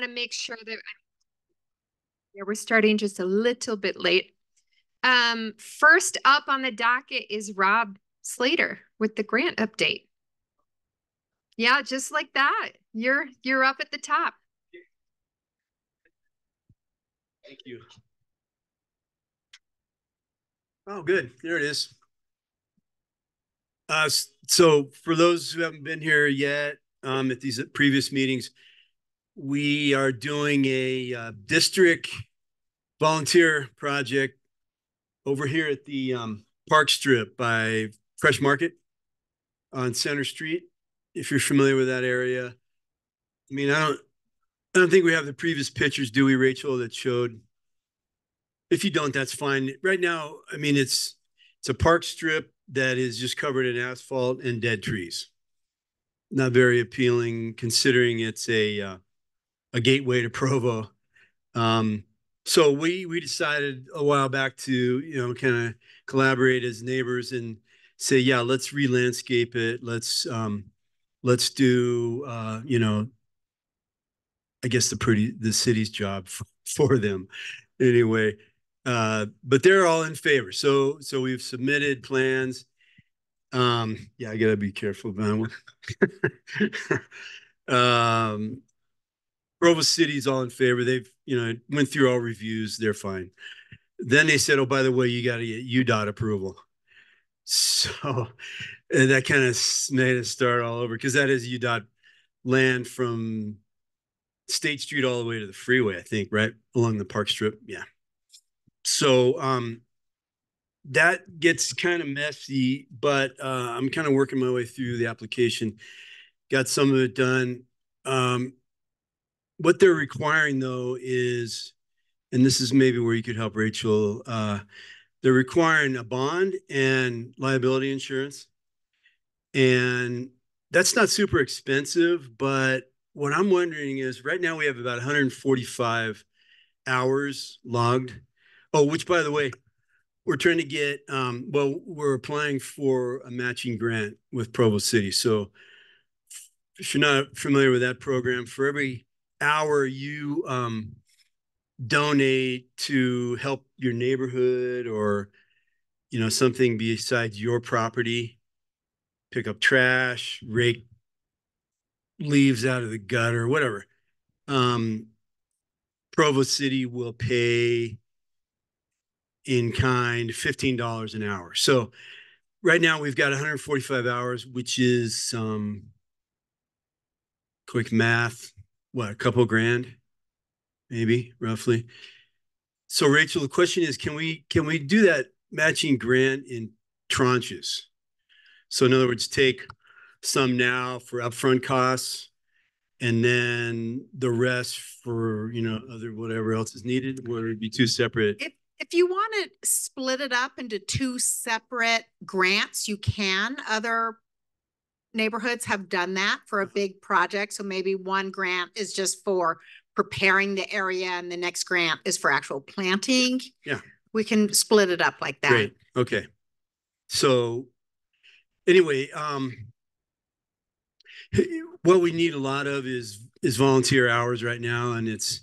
to make sure that yeah, we're starting just a little bit late. First up on the docket is Rob Slater with the grant update. Yeah, just like that. You're up at the top. Thank you. Oh, good. There it is. So for those who haven't been here yet, at these previous meetings, we are doing a district volunteer project over here at the Park Strip by Fresh Market on Center Street. If you're familiar with that area, I mean, I don't think we have the previous pictures, do we, Rachel, that showed? If you don't, that's fine. Right now, I mean, it's a park strip that is just covered in asphalt and dead trees. Not very appealing, considering it's a gateway to Provo. So we decided a while back to kind of collaborate as neighbors and say, yeah, let's re-landscape it. Let's do I guess the city's job for them anyway. But they're all in favor. So we've submitted plans. Yeah, I gotta be careful about Provo City's all in favor. They've went through all reviews. They're fine. Then they said, oh, by the way, you got to get UDOT approval. So and that kind of made us start all over because that is UDOT land from State Street all the way to the freeway, I think, right along the Park Strip. Yeah. So that gets kind of messy, but I'm kind of working my way through the application. Got some of it done. What they're requiring though is, and this is maybe where you could help Rachel. They're requiring a bond and liability insurance, and that's not super expensive. But what I'm wondering is, right now we have about 145 hours logged. Oh, which by the way, we're trying to get, well, we're applying for a matching grant with Provo City. So if you're not familiar with that program, for every hour you donate to help your neighborhood or, something besides your property, pick up trash, rake leaves out of the gutter, whatever, Provo City will pay in kind $15 an hour. So right now we've got 145 hours, which is quick math, what, a couple grand, maybe roughly. So Rachel, the question is, can we do that matching grant in tranches? So in other words, take some now for upfront costs and then the rest for, other whatever else is needed, or it'd be two separate. If you want to split it up into two separate grants, you can. Other neighborhoods have done that for a big project. So maybe one grant is just for preparing the area and the next grant is for actual planting. Yeah. We can split it up like that. Great. Okay. So anyway, what we need a lot of is volunteer hours right now. And it's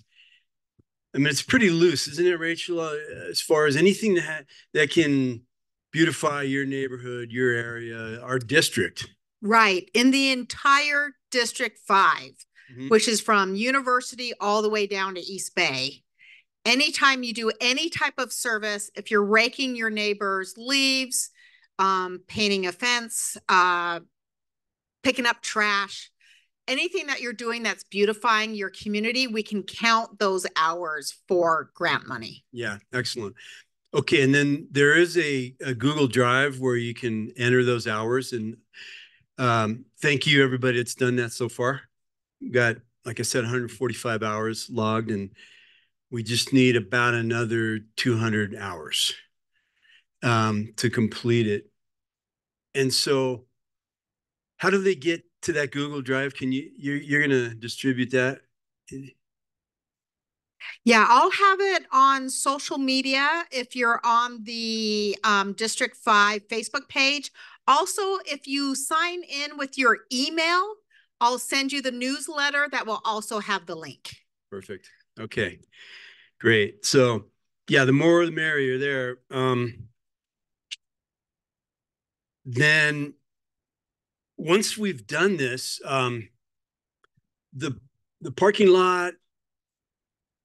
pretty loose, isn't it, Rachel? As far as anything that can beautify your neighborhood, your area, our district. Right. In the entire District 5, which is from University all the way down to East Bay. Anytime you do any type of service, if you're raking your neighbor's leaves, painting a fence, picking up trash, anything that you're doing that's beautifying your community, we can count those hours for grant money. Yeah, excellent. Okay, and then there is a Google Drive where you can enter those hours. And thank you, everybody that's done that so far. We've got, like I said, 145 hours logged, and we just need about another 200 hours to complete it. And so how do they get to that Google Drive? You're going to distribute that? Yeah, I'll have it on social media if you're on the District 5 Facebook page. Also, if you sign in with your email, I'll send you the newsletter that will also have the link. Perfect. Okay, great. So yeah, the more the merrier there. Then once we've done this, the parking lot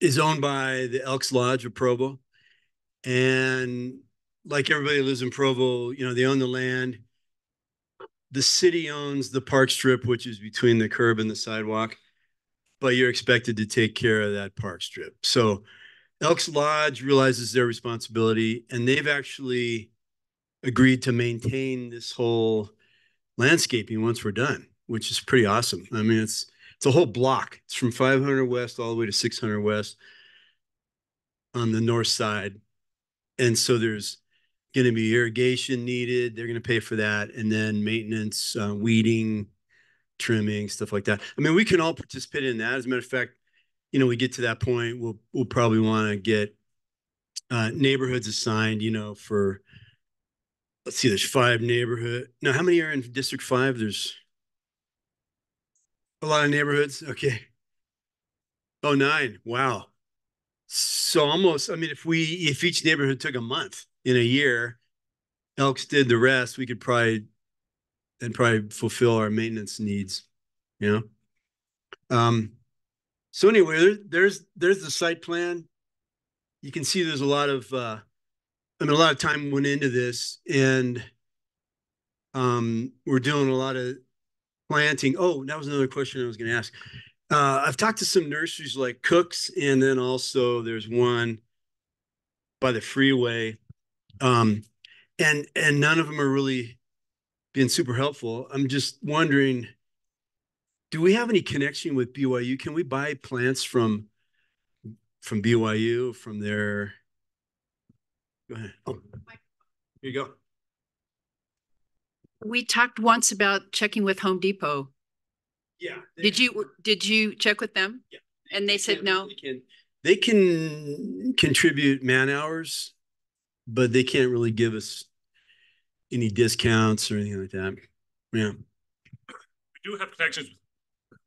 is owned by the Elks Lodge of Provo. And like everybody lives in Provo, you know, they own the land. The city owns the park strip, which is between the curb and the sidewalk, but you're expected to take care of that park strip. So Elks Lodge realizes their responsibility, and they've actually agreed to maintain this whole landscaping once we're done, which is pretty awesome. I mean, it's a whole block. It's from 500 West all the way to 600 West on the north side. And so there's going to be irrigation needed. They're going to pay for that. And then maintenance, weeding, trimming, stuff like that. I mean, we can all participate in that. As a matter of fact, you know, we get to that point, we'll probably want to get neighborhoods assigned, you know, for, let's see, there's 5 neighborhood. Now, how many are in District 5? There's a lot of neighborhoods. Okay. Oh, 9. Wow. So almost, I mean, if each neighborhood took a month in a year, Elks did the rest, we could probably fulfill our maintenance needs, you know? So anyway, there's the site plan. You can see there's a lot of, I mean, a lot of time went into this, and we're doing a lot of planting. Oh, that was another question I was going to ask. I've talked to some nurseries like Cook's, and then also there's one by the freeway. And none of them are really being super helpful. I'm just wondering, do we have any connection with BYU? Can we buy plants from BYU, from their? Go ahead. Oh, here you go. We talked once about checking with Home Depot. Yeah. Did you check with them? Yeah. And they said no. They can contribute man hours, but they can't really give us any discounts or anything like that. Yeah.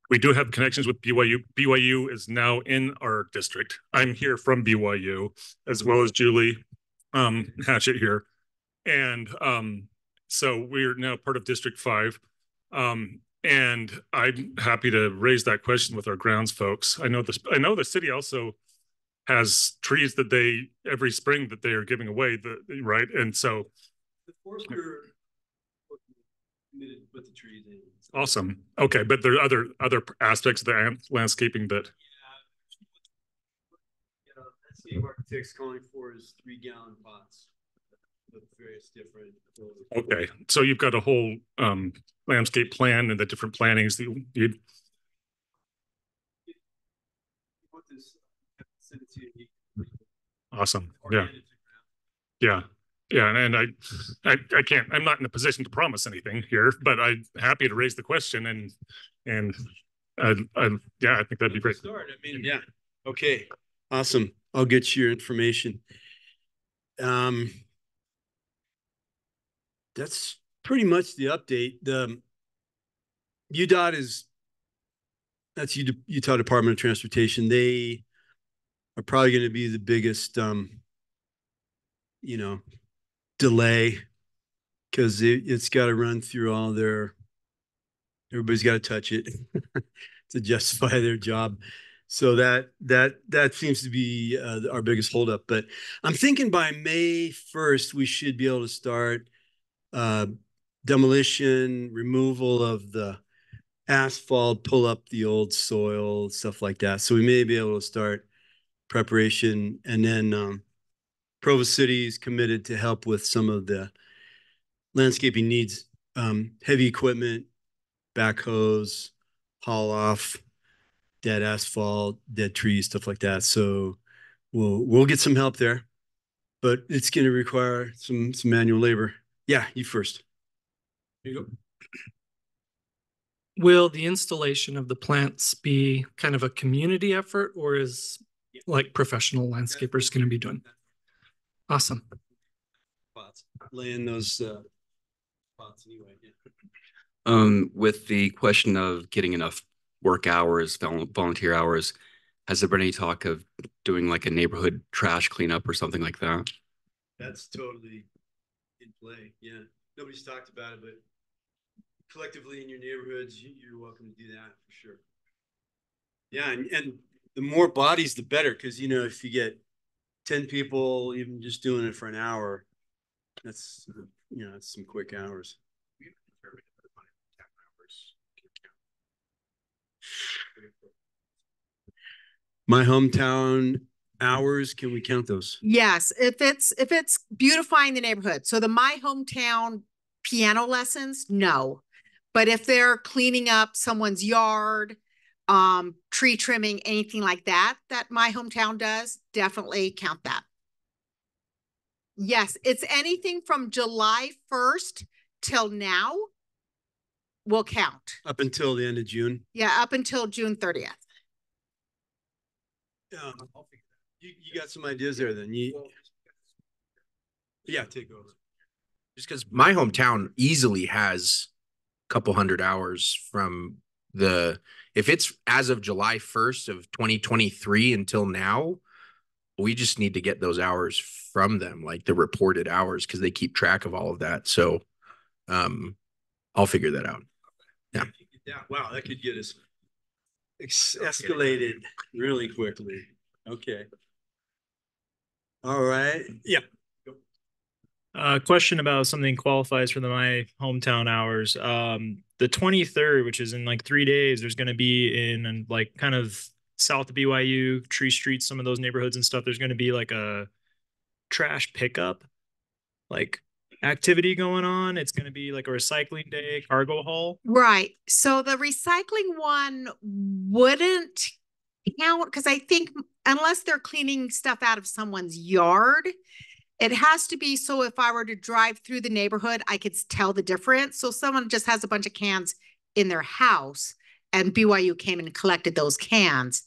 We do have connections with BYU. BYU is now in our district. I'm here from BYU, as well as Julie Hatchett here. And so we're now part of District 5. And I'm happy to raise that question with our grounds folks. I know the city also has trees that every spring that they are giving away, right? And so the forester committed to put the trees in. Awesome. Okay, but there are other aspects of the landscaping that. Yeah, landscape architects calling for is 3-gallon pots with various different. Okay, so you've got a whole landscape plan and the different plannings that you. Awesome. Yeah. Yeah. Yeah, and I can't. I'm not in a position to promise anything here, but I'm happy to raise the question, and yeah, I think that'd be great. Start. I mean, yeah. Okay. Awesome. I'll get you your information. That's pretty much the update. The UDOT that's Utah Department of Transportation. They are probably going to be the biggest, you know, delay, because it's got to run through all everybody's got to touch it to justify their job. So that seems to be our biggest holdup. But I'm thinking by May 1st, we should be able to start demolition, removal of the asphalt, pull up the old soil, stuff like that. So we may be able to start preparation, and then Provo City is committed to help with some of the landscaping needs, heavy equipment, backhoes, haul off dead asphalt, dead trees, stuff like that. So we'll get some help there, but it's going to require some manual labor. Yeah, you first. Here you go. Will the installation of the plants be kind of a community effort, or is like professional landscapers going to be doing? Awesome. Laying those pots anyway. With the question of getting enough work hours, volunteer hours, Has there been any talk of doing like a neighborhood trash cleanup or something like that? That's totally in play. Yeah. Nobody's talked about it, but collectively in your neighborhoods, you're welcome to do that for sure. Yeah. And the more bodies, the better. Cause you know, if you get 10 people, even just doing it for an hour, that's, you know, it's some quick hours. My hometown hours, can we count those? Yes, if it's beautifying the neighborhood. So the My Hometown piano lessons, no. But if they're cleaning up someone's yard, tree trimming, anything like that, that My Hometown does, definitely count that. Yes, it's anything from July 1st till now will count. Up until the end of June? Yeah, up until June 30th. Yeah, you got some ideas there then. Yeah, take over. Just because My Hometown easily has a couple hundred hours from if it's as of July 1st of 2023 until now, we just need to get those hours from them, like the reported hours, because they keep track of all of that. So I'll figure that out. Yeah. Wow, that could get us escalated really quickly. Okay. All right. Yeah. Question about something qualifies for My Hometown hours. The 23rd, which is in like 3 days, there's going to be in like kind of south of BYU, Tree Street, some of those neighborhoods and stuff. There's going to be like a trash pickup, like activity going on. It's going to be like a recycling day, cargo haul. Right. So the recycling one wouldn't count because I think unless they're cleaning stuff out of someone's yard, it has to be so if I were to drive through the neighborhood, I could tell the difference. So someone just has a bunch of cans in their house and BYU came and collected those cans,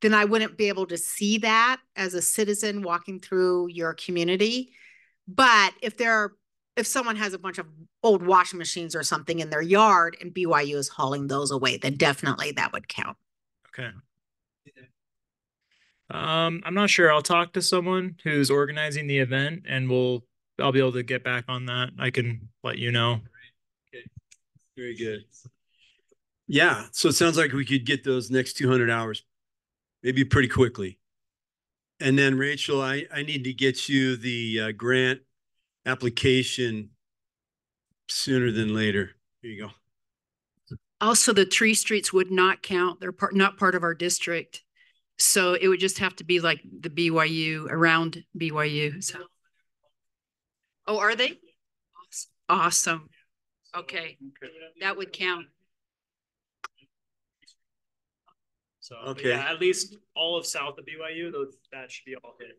then I wouldn't be able to see that as a citizen walking through your community. But if someone has a bunch of old washing machines or something in their yard and BYU is hauling those away, then definitely that would count. Okay. I'm not sure. I'll talk to someone who's organizing the event and I'll be able to get back on that. I can let you know. Okay. Very good. Yeah. So it sounds like we could get those next 200 hours maybe pretty quickly. And then Rachel, I need to get you the grant application sooner than later. Here you go. Also, the tree streets would not count. They're not part of our district. So it would just have to be like the BYU, around BYU. So. Oh, are they? Awesome. Okay. That would count. So okay. Yeah, at least all of south of BYU, that should be all hit.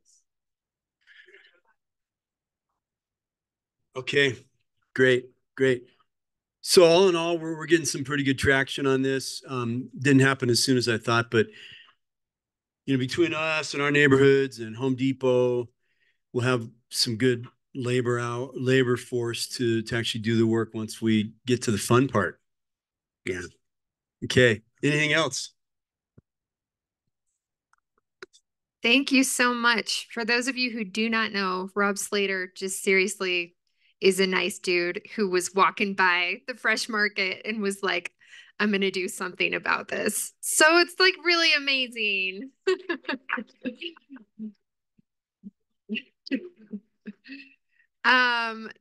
Okay, great. So all in all, we're getting some pretty good traction on this. Didn't happen as soon as I thought, but you know, between us and our neighborhoods and Home Depot, we'll have some good labor force to actually do the work once we get to the fun part. Yeah. Okay. Anything else? Thank you so much. For those of you who do not know, Rob Slater just seriously is a nice dude who was walking by the fresh market and was like, I'm going to do something about this. So it's like really amazing.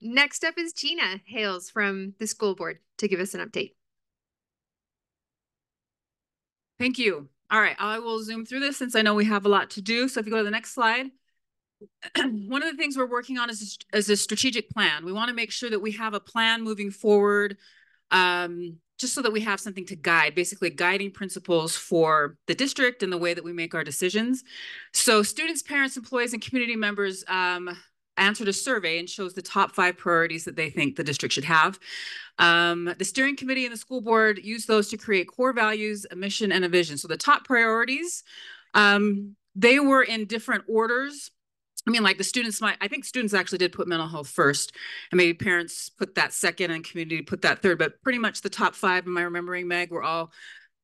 Next up is Gina Hales from the school board to give us an update. Thank you. All right, I will zoom through this since I know we have a lot to do. So if you go to the next slide. One of the things we're working on is a strategic plan. We want to make sure that we have a plan moving forward, just so that we have something to guide, basically guiding principles for the district and the way that we make our decisions. So students, parents, employees, and community members answered a survey and shows the top 5 priorities that they think the district should have. The steering committee and the school board use those to create core values, a mission, and a vision. So the top priorities, they were in different orders. I mean, like I think students actually did put mental health first, and maybe parents put that second and community put that third, but pretty much the top 5, am I remembering, Meg, were all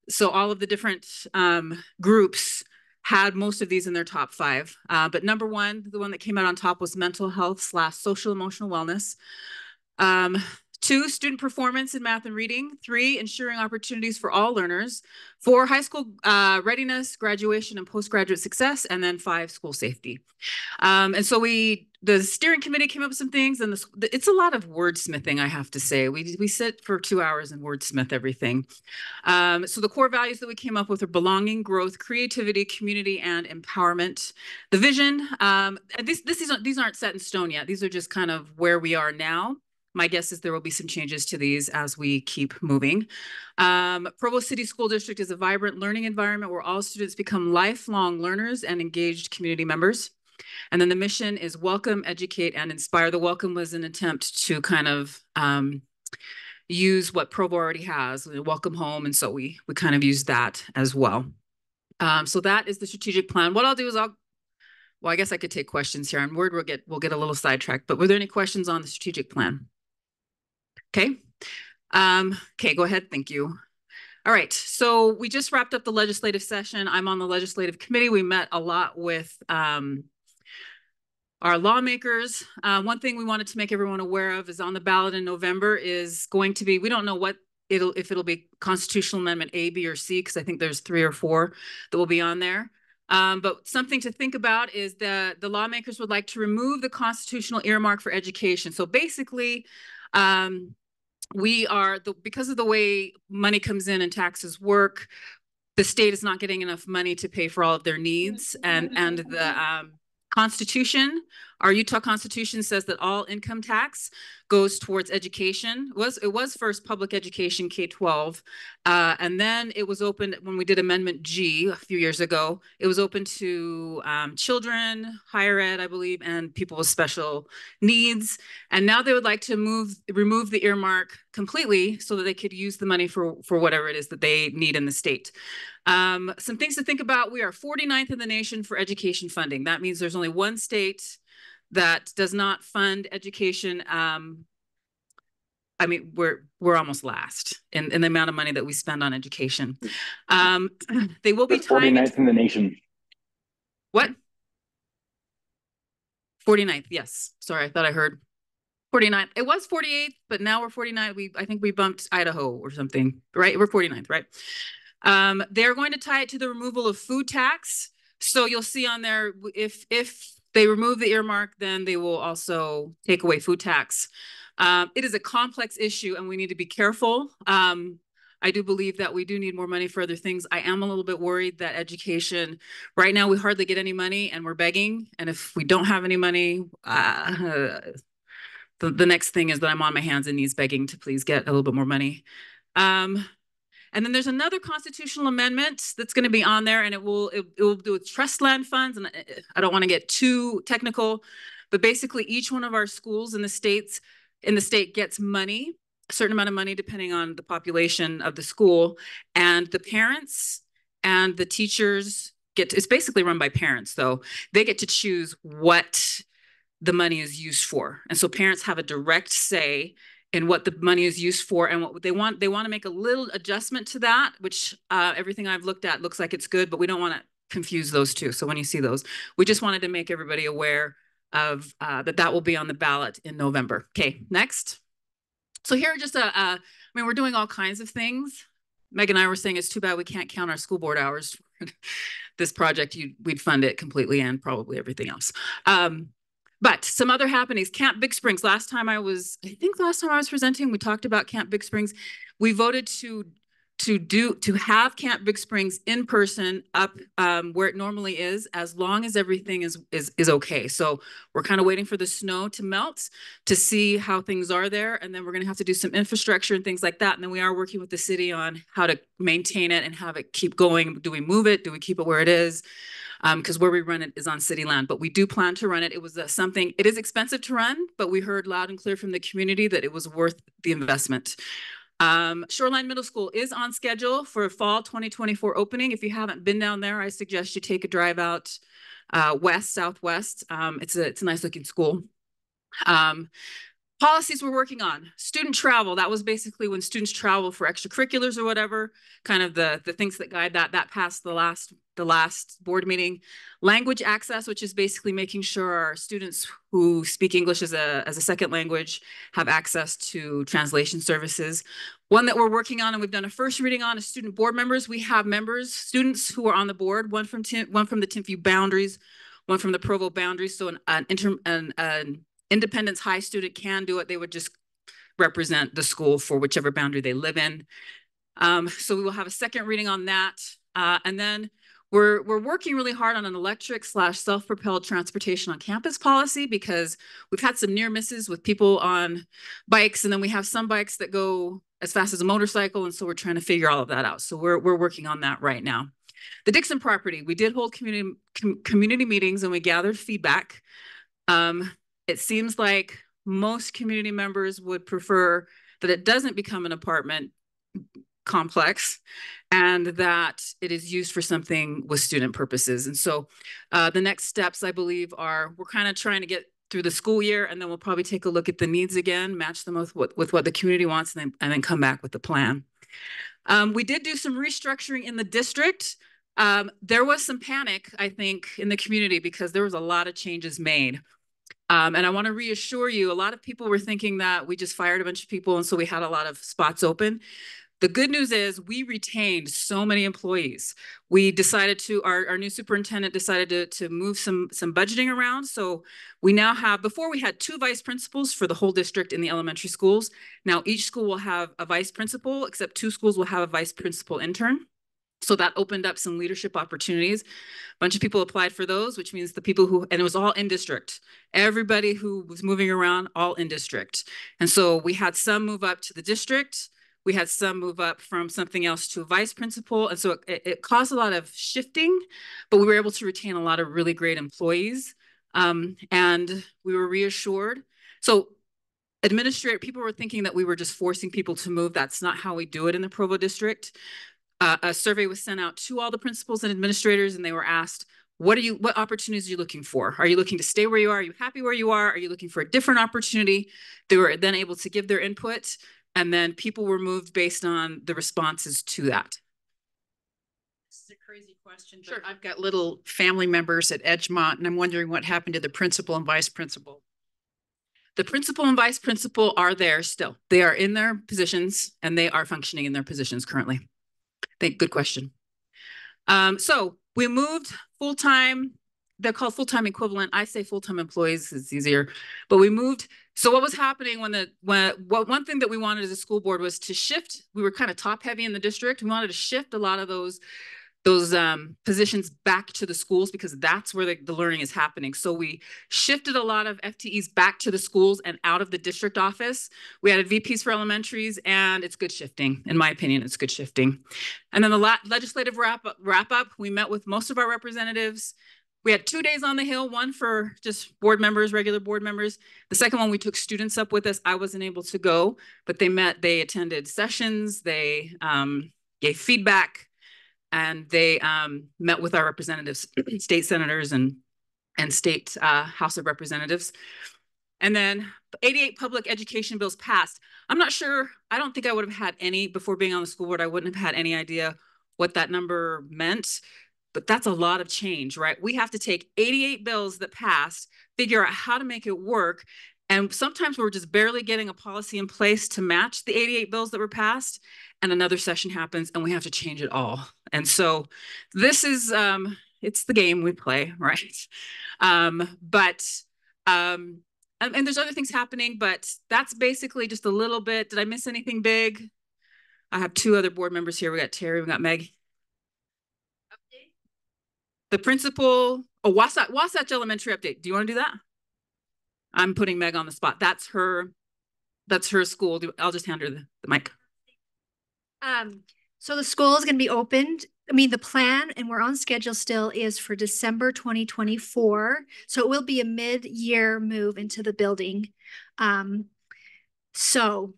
of the different groups had most of these in their top 5. But number 1, the one that came out on top was mental health / social emotional wellness. 2, student performance in math and reading. 3, ensuring opportunities for all learners. 4, high school readiness, graduation, and postgraduate success. And then 5, school safety. And so the steering committee came up with some things, and it's a lot of wordsmithing, I have to say. We sit for 2 hours and wordsmith everything. So the core values that we came up with are belonging, growth, creativity, community, and empowerment. The vision, and these aren't set in stone yet. These are just kind of where we are now. My guess is there will be some changes to these as we keep moving. Provo City School District is a vibrant learning environment where all students become lifelong learners and engaged community members. And then the mission is welcome, educate, and inspire. The welcome was an attempt to kind of use what Provo already has, welcome home. And so we kind of use that as well. So that is the strategic plan. What I'll do is well, I guess I could take questions here on Word. We'll get a little sidetracked, but were there any questions on the strategic plan? Okay. Okay, go ahead. Thank you. All right. So we just wrapped up the legislative session. I'm on the legislative committee. We met a lot with our lawmakers. One thing we wanted to make everyone aware of is on the ballot in November is going to be, we don't know if it'll be constitutional amendment A, B, or C, because I think there's 3 or 4 that will be on there. But something to think about is that the lawmakers would like to remove the constitutional earmark for education. So basically, because of the way money comes in and taxes work, the state is not getting enough money to pay for all of their needs. And the Constitution, our Utah Constitution says that all income tax goes towards education. It was first public education, K-12, and then it was opened when we did Amendment G a few years ago. It was open to children, higher ed, I believe, and people with special needs. And now they would like to remove the earmark completely so that they could use the money for whatever it is that they need in the state. Some things to think about. We are 49th in the nation for education funding. That means there's only one state that does not fund education. I mean, we're almost last in the amount of money that we spend on education. They will be tying 49th in the nation. What? 49th, yes. Sorry, I thought I heard 49th. It was 48th, but now we're 49th. I think we bumped Idaho or something, right? We're 49th, right? They're going to tie it to the removal of food tax. So you'll see on there, if they remove the earmark, then they will also take away food tax. It is a complex issue and we need to be careful. I do believe that we do need more money for other things. I am a little bit worried that education, right now we hardly get any money and we're begging. And if we don't have any money, the next thing is that I'm on my hands and knees begging to please get a little bit more money. And then there's another constitutional amendment that's going to be on there, and it will do with trust land funds. And I don't want to get too technical, but basically each one of our schools in the state gets money, a certain amount of money depending on the population of the school, and the parents and the teachers it's basically run by parents though. They get to choose what the money is used for. And so parents have a direct say in what the money is used for and what they want. They want to make a little adjustment to that, which everything I've looked at looks like it's good, but we don't want to confuse those two. So when you see those, we just wanted to make everybody aware of that will be on the ballot in November. Okay, next. So here are just I mean, we're doing all kinds of things. Meg and I were saying it's too bad we can't count our school board hours. This project, we'd fund it completely and probably everything else. But some other happenings. Camp Big Springs. I think last time I was presenting, we talked about Camp Big Springs. We voted to have Camp Big Springs in person up where it normally is, as long as everything is okay. So we're kind of waiting for the snow to melt to see how things are there. And then we're going to have to do some infrastructure and things like that. And then we are working with the city on how to maintain it and have it keep going. Do we move it? Do we keep it where it is? Because where we run it is on city land, but we do plan to run it. It was it is expensive to run, but we heard loud and clear from the community that it was worth the investment. Shoreline Middle School is on schedule for a fall 2024 opening. If you haven't been down there, I suggest you take a drive out southwest. It's a nice looking school. Policies we're working on. Student travel. That was basically when students travel for extracurriculars or whatever, kind of the things that guide that. That passed the last board meeting. Language access, which is basically making sure our students who speak English as a second language have access to translation services. One that we're working on and we've done a first reading on is student board members. We have members, students who are on the board, one from the Timp Boundaries, one from the Provo Boundaries. So an Independence High student can do it. They would just represent the school for whichever boundary they live in. So we will have a second reading on that. And then we're working really hard on an electric / self-propelled transportation on campus policy because we've had some near misses with people on bikes. And then we have some bikes that go as fast as a motorcycle. And so we're trying to figure all of that out. So we're working on that right now. The Dixon property, we did hold community meetings and we gathered feedback. It seems like most community members would prefer that it doesn't become an apartment complex and that it is used for something with student purposes. And so the next steps, I believe, are we're kind of trying to get through the school year, and then we'll probably take a look at the needs again, match them with what the community wants, and then come back with the plan. We did do some restructuring in the district. There was some panic, I think, in the community because there was a lot of changes made. And I want to reassure you, a lot of people were thinking that we just fired a bunch of people and so we had a lot of spots open. The good news is we retained so many employees. We decided to, our new superintendent decided to move some budgeting around. So we now have, before we had 2 vice principals for the whole district in the elementary schools. Now each school will have a vice principal, except 2 schools will have a vice principal intern. So that opened up some leadership opportunities. A bunch of people applied for those, which means the people who, and it was all in district. Everybody who was moving around, all in district. And so we had some move up to the district. We had some move up from something else to a vice principal. And so it caused a lot of shifting, but we were able to retain a lot of really great employees. And we were reassured. So people were thinking that we were just forcing people to move. That's not how we do it in the Provo district. A survey was sent out to all the principals and administrators, and they were asked, what opportunities are you looking for? Are you looking to stay where you are? Are you happy where you are? Are you looking for a different opportunity? They were then able to give their input, and then people were moved based on the responses to that. This is a crazy question, but sure. I've got little family members at Edgemont, and I'm wondering what happened to the principal and vice principal. The principal and vice principal are there still. They are in their positions, and they are functioning in their positions currently. Good question. So we moved full-time. They're called full-time equivalent. I say full-time employees, it's easier. But we moved. So what was happening one thing that we wanted as a school board was to shift. We were kind of top-heavy in the district. We wanted to shift a lot of those positions back to the schools because that's where the learning is happening. So we shifted a lot of FTEs back to the schools and out of the district office. We added VPs for elementaries, and it's good shifting. In my opinion, it's good shifting. And then the legislative wrap up, we met with most of our representatives. We had 2 days on the Hill, one for just board members, regular board members. The second one, we took students up with us. I wasn't able to go, but they attended sessions, they gave feedback, and they met with our representatives, state senators and state House of Representatives. And then 88 public education bills passed. I'm not sure, I don't think I would have had any, before being on the school board, I wouldn't have had any idea what that number meant, but that's a lot of change, right? We have to take 88 bills that passed, figure out how to make it work. And sometimes we're just barely getting a policy in place to match the 88 bills that were passed, and another session happens and we have to change it all. And so this is, it's the game we play, right? And there's other things happening, but that's basically just a little bit. Did I miss anything big? I have 2 other board members here. We got Terry, we got Meg. Update? The principal, Wasatch Elementary update. Do you want to do that? I'm putting Meg on the spot. That's her school. I'll just hand her the mic. So the school is going to be opened. I mean, the plan, and we're on schedule still, is for December 2024. So it will be a mid-year move into the building. So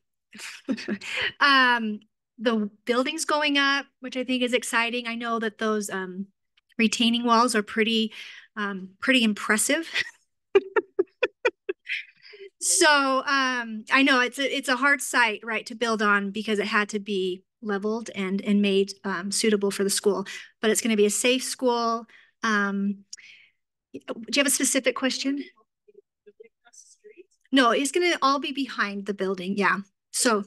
the building's going up, which I think is exciting. I know that those retaining walls are pretty impressive. So I know it's a hard site, right, to build on because it had to be leveled and made suitable for the school. But it's going to be a safe school. Do you have a specific question? No, it's going to all be behind the building. Yeah. So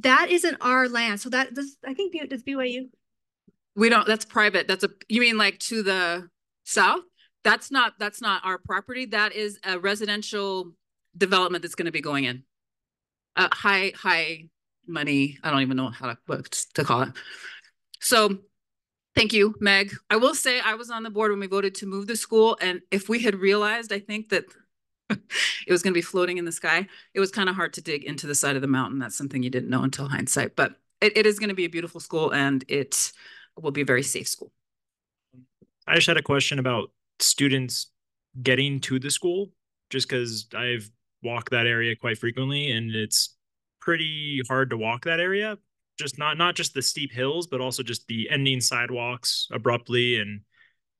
that isn't our land. So that does, I think, does BYU? We don't, that's private. You mean like to the south? That's not our property. That is a residential development that's going to be going in. High money. I don't even know what to call it. So thank you, Meg. I will say I was on the board when we voted to move the school. And if we had realized, I think that it was going to be floating in the sky, it was kind of hard to dig into the side of the mountain. That's something you didn't know until hindsight. But it is going to be a beautiful school, and it will be a very safe school. I just had a question about students getting to the school, just because I've walked that area quite frequently, and it's pretty hard to walk that area. Just not just the steep hills, but also just the ending sidewalks abruptly and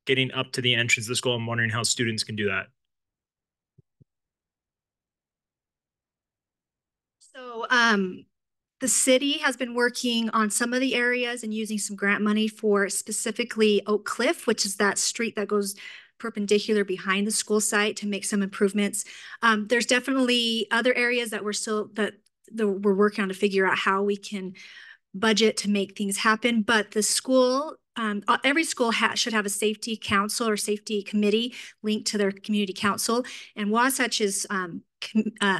getting up to the entrance of the school. I'm wondering how students can do that. So the city has been working on some of the areas and using some grant money for specifically Oak Cliff, which is that street that goes perpendicular behind the school site, to make some improvements. There's definitely other areas that we're working on to figure out how we can budget to make things happen. But the school, every school should have a safety council or safety committee linked to their community council. And Wasatch's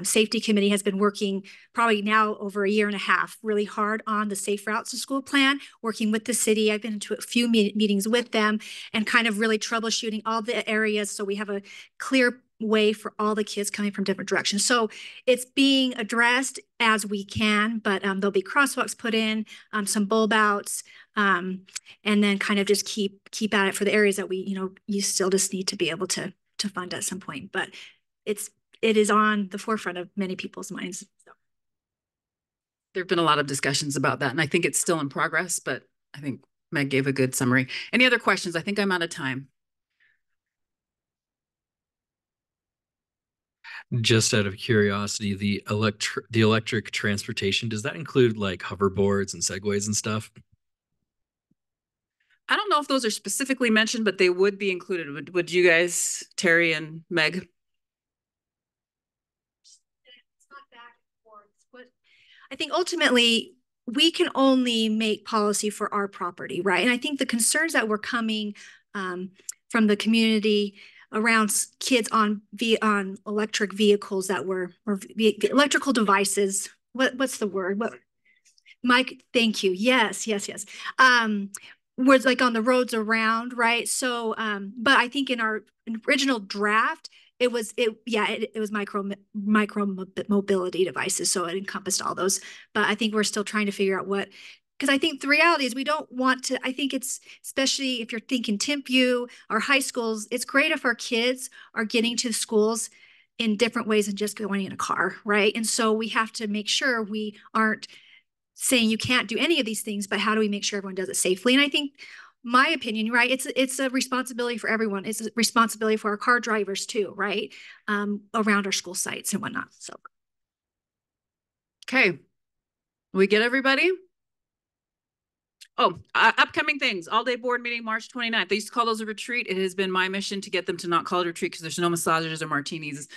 safety committee has been working probably now over a year and a half really hard on the Safe Routes to School plan, working with the city. I've been to a few meetings with them and kind of really troubleshooting all the areas so we have a clear way for all the kids coming from different directions. So it's being addressed as we can, but there'll be crosswalks put in, some bulb outs, and then kind of just keep at it for the areas that you still just need to be able to fund at some point. But it is on the forefront of many people's minds. So. There have been a lot of discussions about that, and I think it's still in progress, but I think Meg gave a good summary. Any other questions? I think I'm out of time. Just out of curiosity, the electric transportation, does that include like hoverboards and segways and stuff? I don't know if those are specifically mentioned, but they would be included. Would you guys, Terry and Meg? I think ultimately we can only make policy for our property, right? And I think the concerns that were coming from the community around kids on electric vehicles or electrical devices. What's the word? Mike, thank you. Yes. Was like on the roads around, right? So, but I think in our original draft, it was micro mobility devices. So it encompassed all those. But I think we're still trying to figure out because I think the reality is we don't want to, I think it's, especially if you're thinking Timp or high schools, it's great if our kids are getting to schools in different ways than just going in a car, right? And so we have to make sure we aren't saying you can't do any of these things, but how do we make sure everyone does it safely? And I think, my opinion, right, it's a responsibility for everyone. It's a responsibility for our car drivers too, right? Around our school sites and whatnot. So. Okay. We get everybody? Oh, upcoming things. All-day board meeting, March 29th. They used to call those a retreat. It has been my mission to get them to not call it a retreat because there's no massages or martinis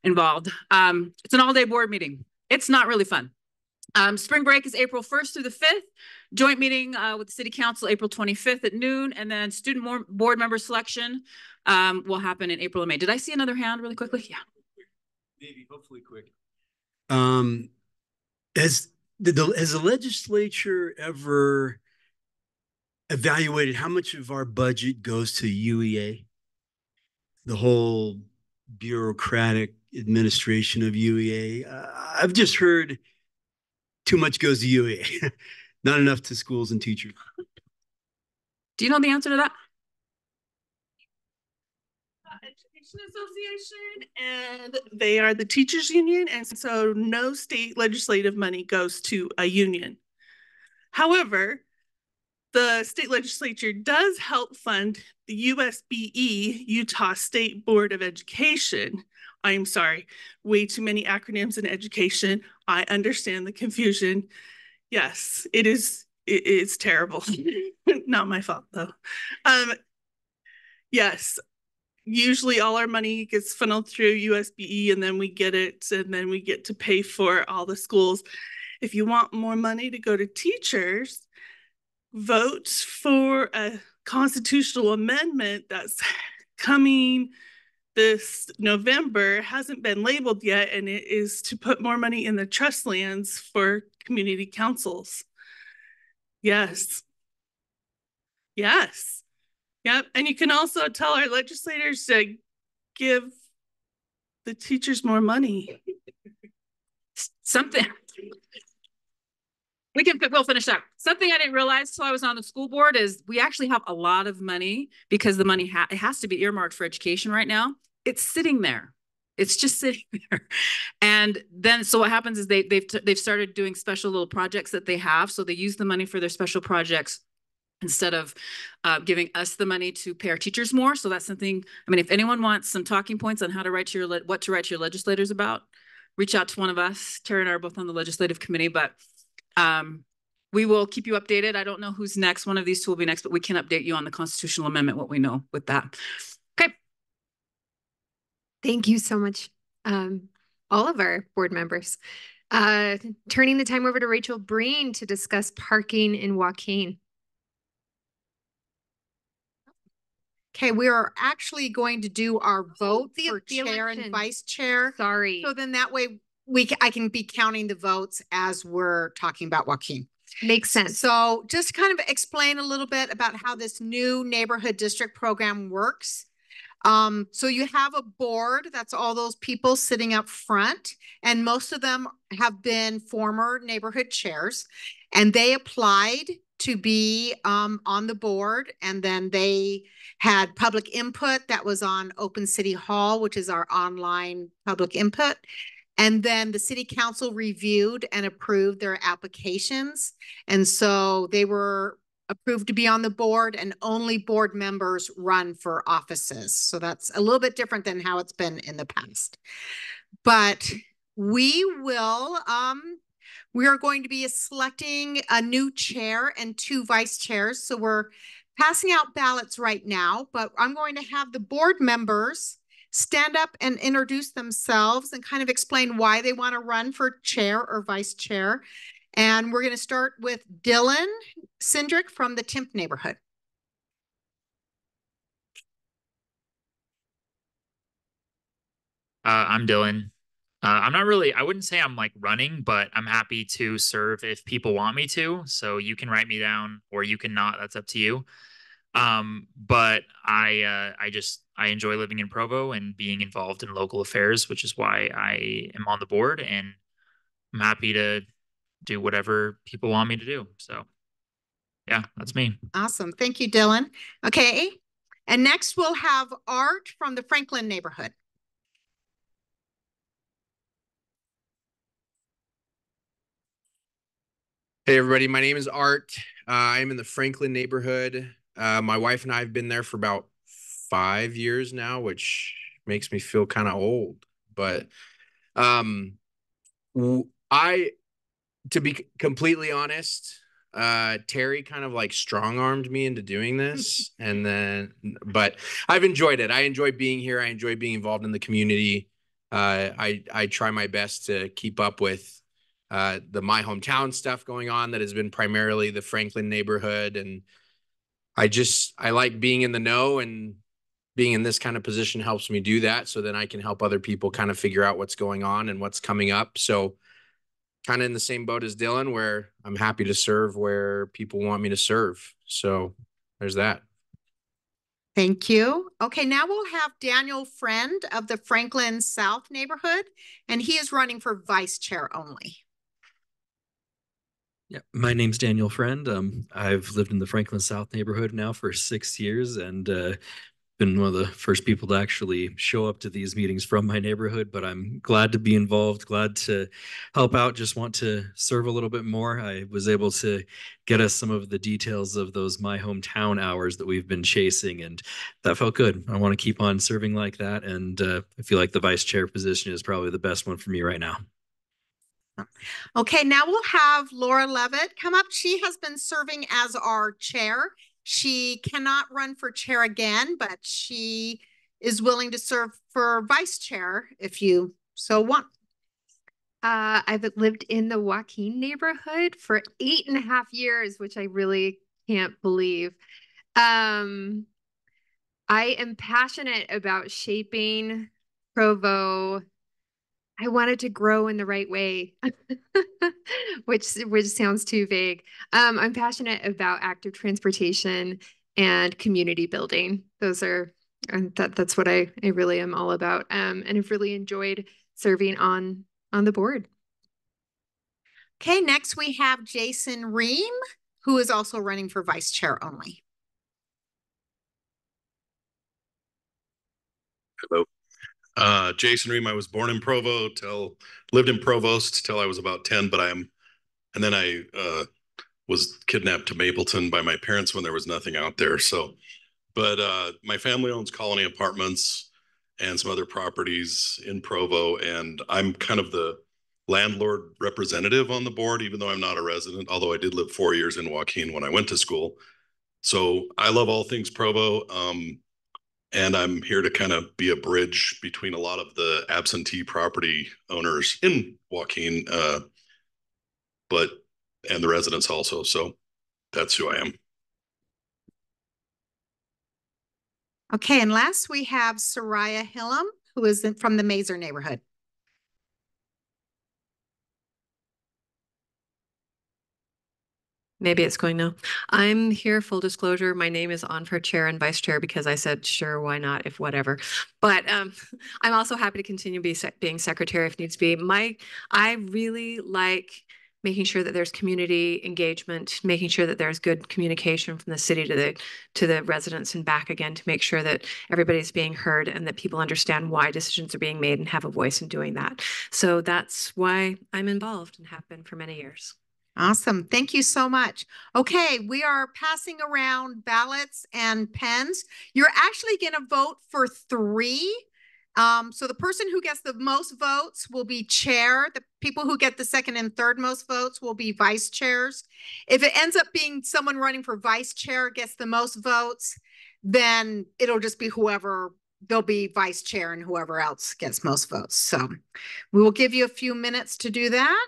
involved. It's an all-day board meeting. It's not really fun. Spring break is April 1st through the 5th. Joint meeting with the City Council April 25th at noon. And then student board member selection will happen in April and May. Did I see another hand really quickly? Yeah. Maybe, hopefully quick. Has the legislature ever evaluated how much of our budget goes to UEA? The whole bureaucratic administration of UEA. I've just heard too much goes to UEA, not enough to schools and teachers. Do you know the answer to that? Education Association, and they are the teachers union, and so no state legislative money goes to a union. However, the state legislature does help fund the USBE, Utah State Board of Education. I'm sorry, way too many acronyms in education. I understand the confusion. Yes, it's terrible. Not my fault though. Yes, usually all our money gets funneled through USBE and then we get it and then we get to pay for all the schools. If you want more money to go to teachers, vote for a constitutional amendment that's coming this November. Hasn't been labeled yet, and it is to put more money in the trust lands for community councils. Yes. Yes. Yep. And you can also tell our legislators to give the teachers more money. Something we'll finish up. Something I didn't realize till I was on the school board is we actually have a lot of money because the money it has to be earmarked for education right now. It's sitting there. It's just sitting there. And then so what happens is they've started doing special little projects that they have. So they use the money for their special projects instead of giving us the money to pay our teachers more. So that's something, I mean, if anyone wants some talking points on how to write to what to write to your legislators about, reach out to one of us. Terry and I are both on the legislative committee, but we will keep you updated. I don't know who's next. One of these two will be next, but we can update you on the constitutional amendment, what we know with that. Okay. Thank you so much, all of our board members. Turning the time over to Rachel Breen to discuss parking in Joaquin. Okay, we are actually going to do our vote for chair and vice chair. Sorry. So then that way I can be counting the votes as we're talking about Joaquin. Makes sense. So just kind of explain a little bit about how this new neighborhood district program works. So you have a board, that's all those people sitting up front, and most of them have been former neighborhood chairs, and they applied to be on the board, and then they had public input that was on Open City Hall, which is our online public input. And then the city council reviewed and approved their applications. And so they were approved to be on the board, and only board members run for offices. So that's a little bit different than how it's been in the past. But we are going to be selecting a new chair and 2 vice chairs. So we're passing out ballots right now, but I'm going to have the board members stand up and introduce themselves and kind of explain why they want to run for chair or vice chair. And we're going to start with Dylan Cindric from the Timp neighborhood. I'm Dylan. I wouldn't say I'm like running, but I'm happy to serve if people want me to. So you can write me down or you can not, that's up to you. But I enjoy living in Provo and being involved in local affairs, which is why I am on the board, and I'm happy to do whatever people want me to do. So yeah, that's me. Awesome. Thank you, Dylan. Okay. And next we'll have Art from the Franklin neighborhood. Hey everybody, my name is Art. I'm in the Franklin neighborhood. My wife and I have been there for about 5 years now, which makes me feel kind of old. But to be completely honest, Terry kind of like strong-armed me into doing this. But I've enjoyed it. I enjoy being here. I enjoy being involved in the community. I try my best to keep up with the My Hometown stuff going on that has been primarily the Franklin neighborhood. And I like being in the know, and being in this kind of position helps me do that. So then I can help other people kind of figure out what's going on and what's coming up. So kind of in the same boat as Dylan, where I'm happy to serve where people want me to serve. So there's that. Thank you. Okay, now we'll have Daniel Friend of the Franklin South neighborhood, and he is running for vice chair only. Yeah, my name's Daniel Friend. I've lived in the Franklin South neighborhood now for 6 years, and been one of the first people to actually show up to these meetings from my neighborhood, but I'm glad to be involved, glad to help out, just want to serve a little bit more. I was able to get us some of the details of those My Hometown hours that we've been chasing, and that felt good. I want to keep on serving like that, and I feel like the vice chair position is probably the best one for me right now. Okay, now we'll have Laura Levitt come up. She has been serving as our chair. She cannot run for chair again, but she is willing to serve for vice chair if you so want. I've lived in the Joaquin neighborhood for 8.5 years, which I really can't believe. I am passionate about shaping Provo. I want it to grow in the right way, which sounds too vague. I'm passionate about active transportation and community building. And that's what I really am all about. And I've really enjoyed serving on the board. Okay, next we have Jason Ream, who is also running for vice chair only. Hello. Jason Ream. I was born in Provo lived in Provost till I was about 10, and then I was kidnapped to Mapleton by my parents when there was nothing out there. But my family owns Colony Apartments and some other properties in Provo, and I'm kind of the landlord representative on the board, even though I'm not a resident, although I did live 4 years in Joaquin when I went to school. So I love all things Provo. And I'm here to kind of be a bridge between a lot of the absentee property owners in Joaquin, and the residents also. So that's who I am. Okay, and last we have Soraya Hillam, who is from the Maeser neighborhood. Maybe it's going now. I'm here, full disclosure. My name is on for chair and vice chair because I said, sure, why not, if whatever. But I'm also happy to continue being secretary if needs be. I really like making sure that there's community engagement, making sure that there's good communication from the city to the residents and back again to make sure that everybody's being heard and that people understand why decisions are being made and have a voice in doing that. So that's why I'm involved and have been for many years. Awesome. Thank you so much. Okay, we are passing around ballots and pens. You're actually going to vote for 3. So the person who gets the most votes will be chair. The people who get the second and third most votes will be vice chairs. If it ends up being someone running for vice chair gets the most votes, then it'll just be there'll be vice chair and whoever else gets most votes. So we will give you a few minutes to do that.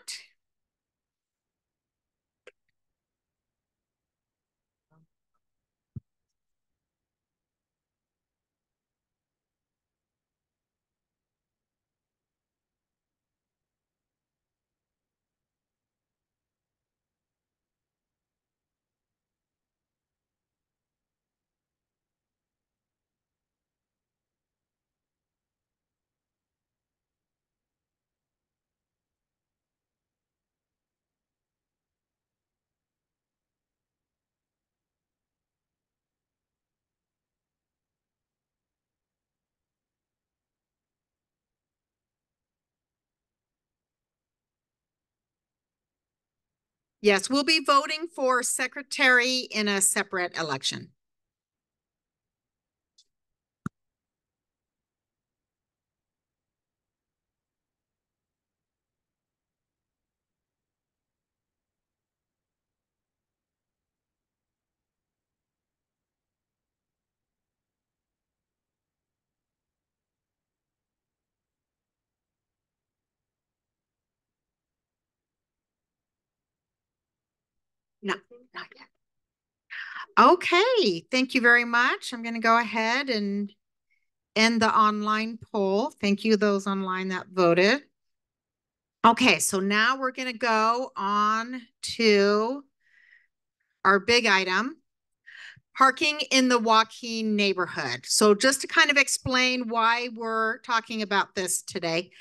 Yes, we'll be voting for secretary in a separate election. No, not yet. Okay, thank you very much. I'm going to go ahead and end the online poll. Thank you, those online that voted. Okay, so now we're going to go on to our big item, parking in the Joaquin neighborhood. So just to kind of explain why we're talking about this today.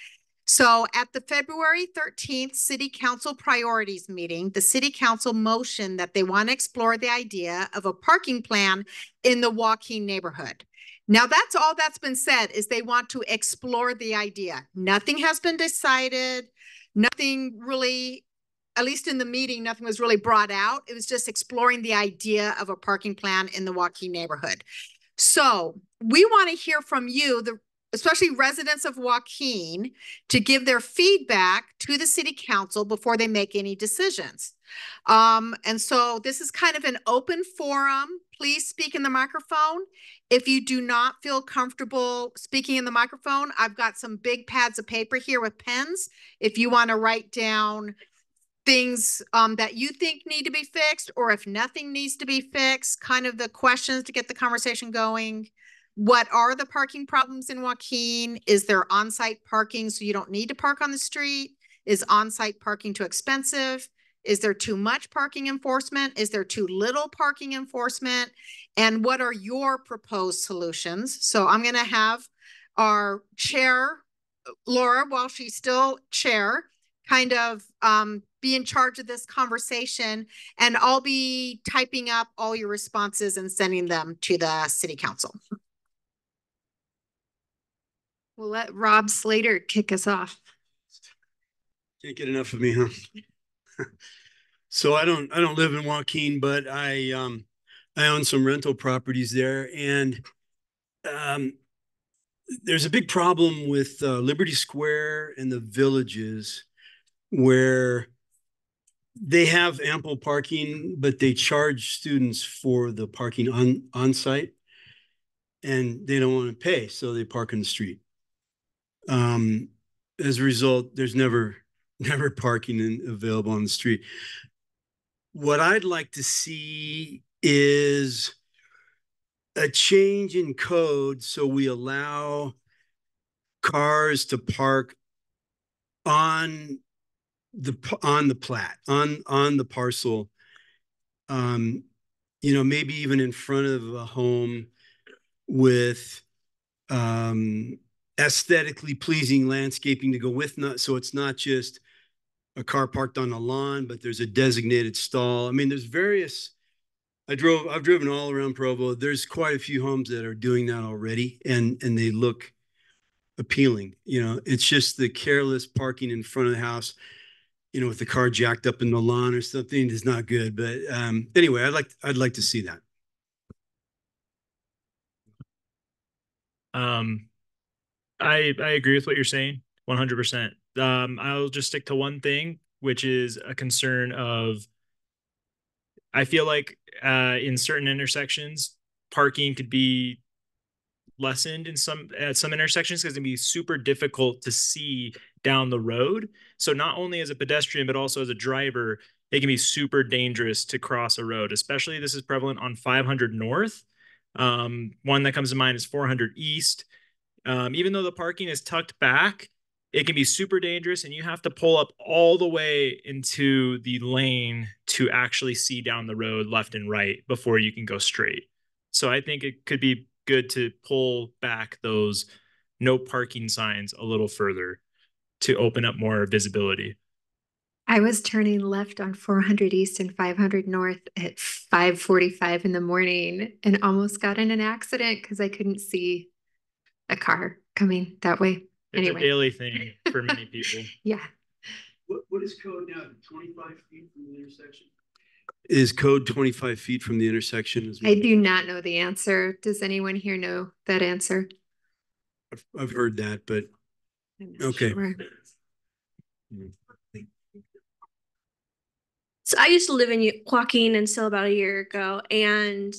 So at the February 13th City Council priorities meeting, the City Council motioned that they want to explore the idea of a parking plan in the Joaquin neighborhood. Now that's all that's been said is they want to explore the idea. Nothing has been decided. Nothing really, at least in the meeting, nothing was really brought out. It was just exploring the idea of a parking plan in the Joaquin neighborhood. So we want to hear from you, especially residents of Joaquin, to give their feedback to the city council before they make any decisions. And so this is kind of an open forum. Please speak in the microphone. If you do not feel comfortable speaking in the microphone, I've got some big pads of paper here with pens. If you want to write down things that you think need to be fixed, or if nothing needs to be fixed, kind of the questions to get the conversation going. What are the parking problems in Joaquin? Is there on-site parking so you don't need to park on the street? Is on-site parking too expensive? Is there too much parking enforcement? Is there too little parking enforcement? And what are your proposed solutions? So I'm going to have our chair, Laura, while she's still chair, kind of be in charge of this conversation, and I'll be typing up all your responses and sending them to the city council. We'll let Rob Slater kick us off. Can't get enough of me, huh? So I don't live in Joaquin, but I own some rental properties there, and there's a big problem with Liberty Square and the Villages, where they have ample parking, but they charge students for the parking on site, and they don't want to pay, so they park in the street. As a result, there's never parking available on the street. What I'd like to see is a change in code so we allow cars to park on the plat, on the parcel, maybe even in front of a home with aesthetically pleasing landscaping to go with, so it's not just a car parked on the lawn, but there's a designated stall. I mean, there's various. I've driven all around Provo. There's quite a few homes that are doing that already, and they look appealing. It's just the careless parking in front of the house, with the car jacked up in the lawn or something is not good. But anyway, I'd like to see that. I agree with what you're saying 100%. I'll just stick to one thing, which is a concern of, I feel like in certain intersections, parking could be lessened at some intersections because it can be super difficult to see down the road. So not only as a pedestrian, but also as a driver, it can be super dangerous to cross a road, especially this is prevalent on 500 North. One that comes to mind is 400 East. Even though the parking is tucked back, it can be super dangerous, and you have to pull up all the way into the lane to actually see down the road left and right before you can go straight. So I think it could be good to pull back those no parking signs a little further to open up more visibility. I was turning left on 400 East and 500 North at 5:45 in the morning and almost got in an accident because I couldn't see a car coming that way. It's a daily thing for many people. Yeah. What is code now? 25 feet from the intersection? Is code 25 feet from the intersection as well? I do not know the answer. Does anyone here know that answer? I've heard that, but okay. Sure. So I used to live in Joaquin until about a year ago, and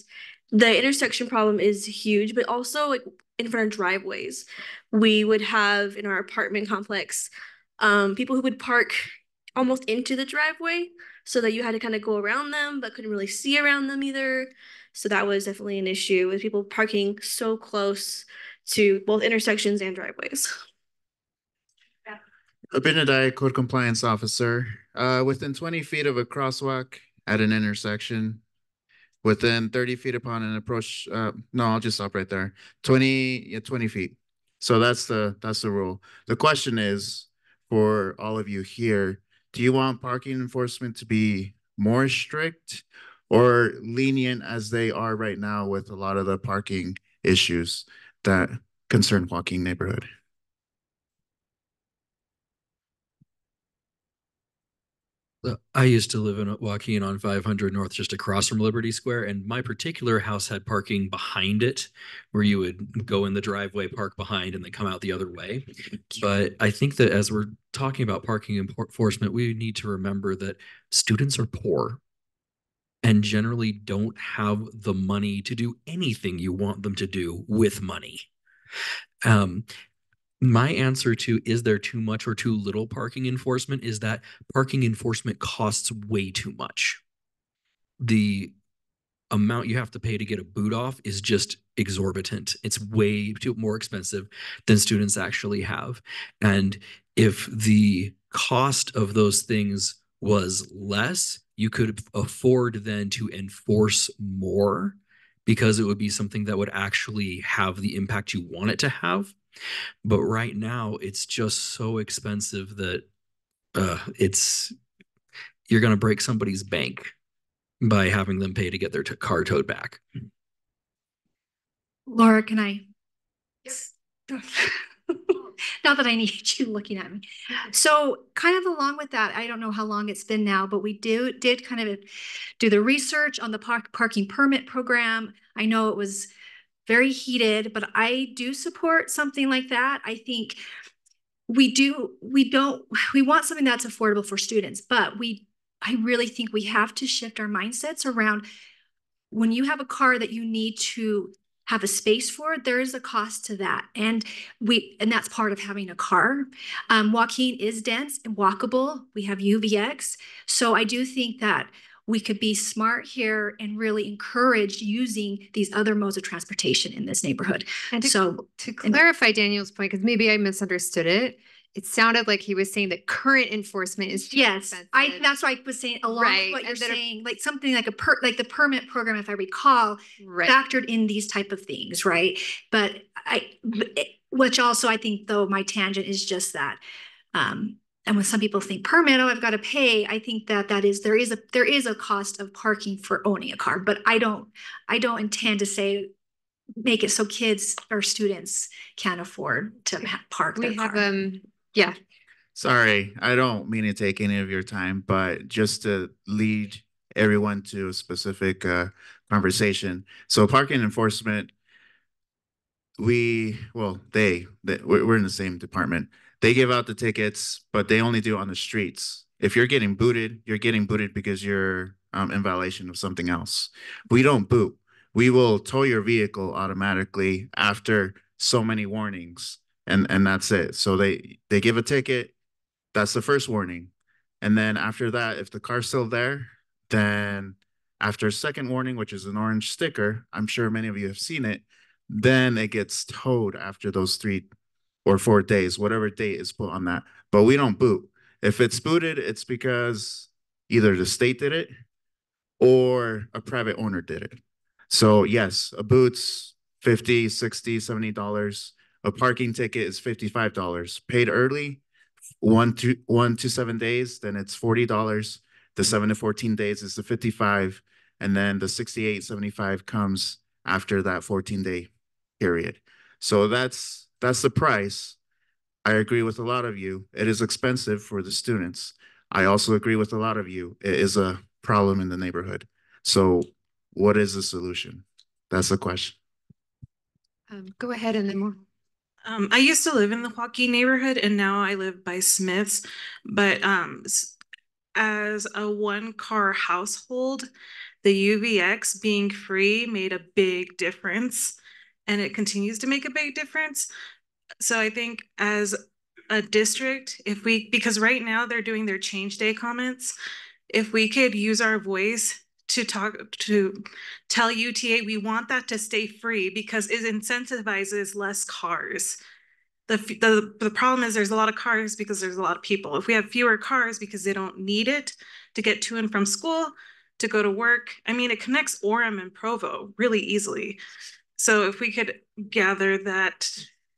the intersection problem is huge, but also like in front of driveways. We would have in our apartment complex people who would park almost into the driveway so that you had to kind of go around them but couldn't really see around them either. So that was definitely an issue with people parking so close to both intersections and driveways. Abinadi, Code Compliance Officer. Within 20 feet of a crosswalk at an intersection, within 30 feet upon an approach, no, I'll just stop right there. 20 feet. So that's the rule. The question is, for all of you here. Do you want parking enforcement to be more strict or lenient as they are right now with a lot of the parking issues that concern Joaquin neighborhood? I used to live in Joaquin on 500 North, just across from Liberty Square, and my particular house had parking behind it, where you would go in the driveway, park behind, and then come out the other way. But I think that as we're talking about parking enforcement, we need to remember that students are poor and generally don't have the money to do anything you want them to do with money. My answer to is there too much or too little parking enforcement is that parking enforcement costs way too much. The amount you have to pay to get a boot off is just exorbitant. It's way too more expensive than students actually have. And if the cost of those things was less, you could afford then to enforce more because it would be something that would actually have the impact you want it to have. But right now, it's just so expensive that you're going to break somebody's bank by having them pay to get their car towed back. Laura, can I? Yes. Not that I need you looking at me. So kind of along with that, I don't know how long it's been now, but we did kind of do the research on the parking permit program. I know it was very heated, but I do support something like that. I think we want something that's affordable for students, but I really think we have to shift our mindsets around when you have a car that you need to have a space for, there is a cost to that. And that's part of having a car. Joaquin is dense and walkable. We have UVX. So I do think that we could be smart here and really encourage using these other modes of transportation in this neighborhood. And to clarify Daniel's point, because maybe I misunderstood it, it sounded like he was saying that current enforcement is too expensive. That's what I was saying along with what you're saying, like something like like the permit program, if I recall, factored in these type of things, right? But which also I think though my tangent is just that. And when some people think permit, I've got to pay. I think there is a cost of parking for owning a car, but I don't intend to say make it so kids or students can't afford to park their car. Yeah. Sorry, I don't mean to take any of your time, but just to lead everyone to a specific conversation. So parking enforcement, we're in the same department. They give out the tickets, but they only do it on the streets. If you're getting booted, you're getting booted because you're in violation of something else. We don't boot. We will tow your vehicle automatically after so many warnings. And that's it. So they give a ticket. That's the first warning. And then after that, if the car's still there, then after a second warning, which is an orange sticker, I'm sure many of you have seen it, then it gets towed after those 3 or 4 days, whatever date is put on that. But we don't boot. If it's booted, it's because either the state did it or a private owner did it. So yes, a boot's $50, $60, $70. A parking ticket is $55. Paid early, 1 to 7 days, then it's $40. The 7 to 14 days is the $55, and then the $68.75 comes after that 14-day period. So that's the price. I agree with a lot of you. It is expensive for the students. I also agree with a lot of you. It is a problem in the neighborhood. So what is the solution? That's the question. Go ahead and then more. I used to live in the Joaquin neighborhood and now I live by Smith's, but as a 1-car household, the UVX being free made a big difference and it continues to make a big difference. So I think as a district, because right now they're doing their change day comments, if we could use our voice to tell UTA we want that to stay free because it incentivizes less cars. The problem is there's a lot of cars because there's a lot of people. If we have fewer cars because they don't need it to get to and from school, to go to work, I mean, it connects Orem and Provo really easily. So if we could gather that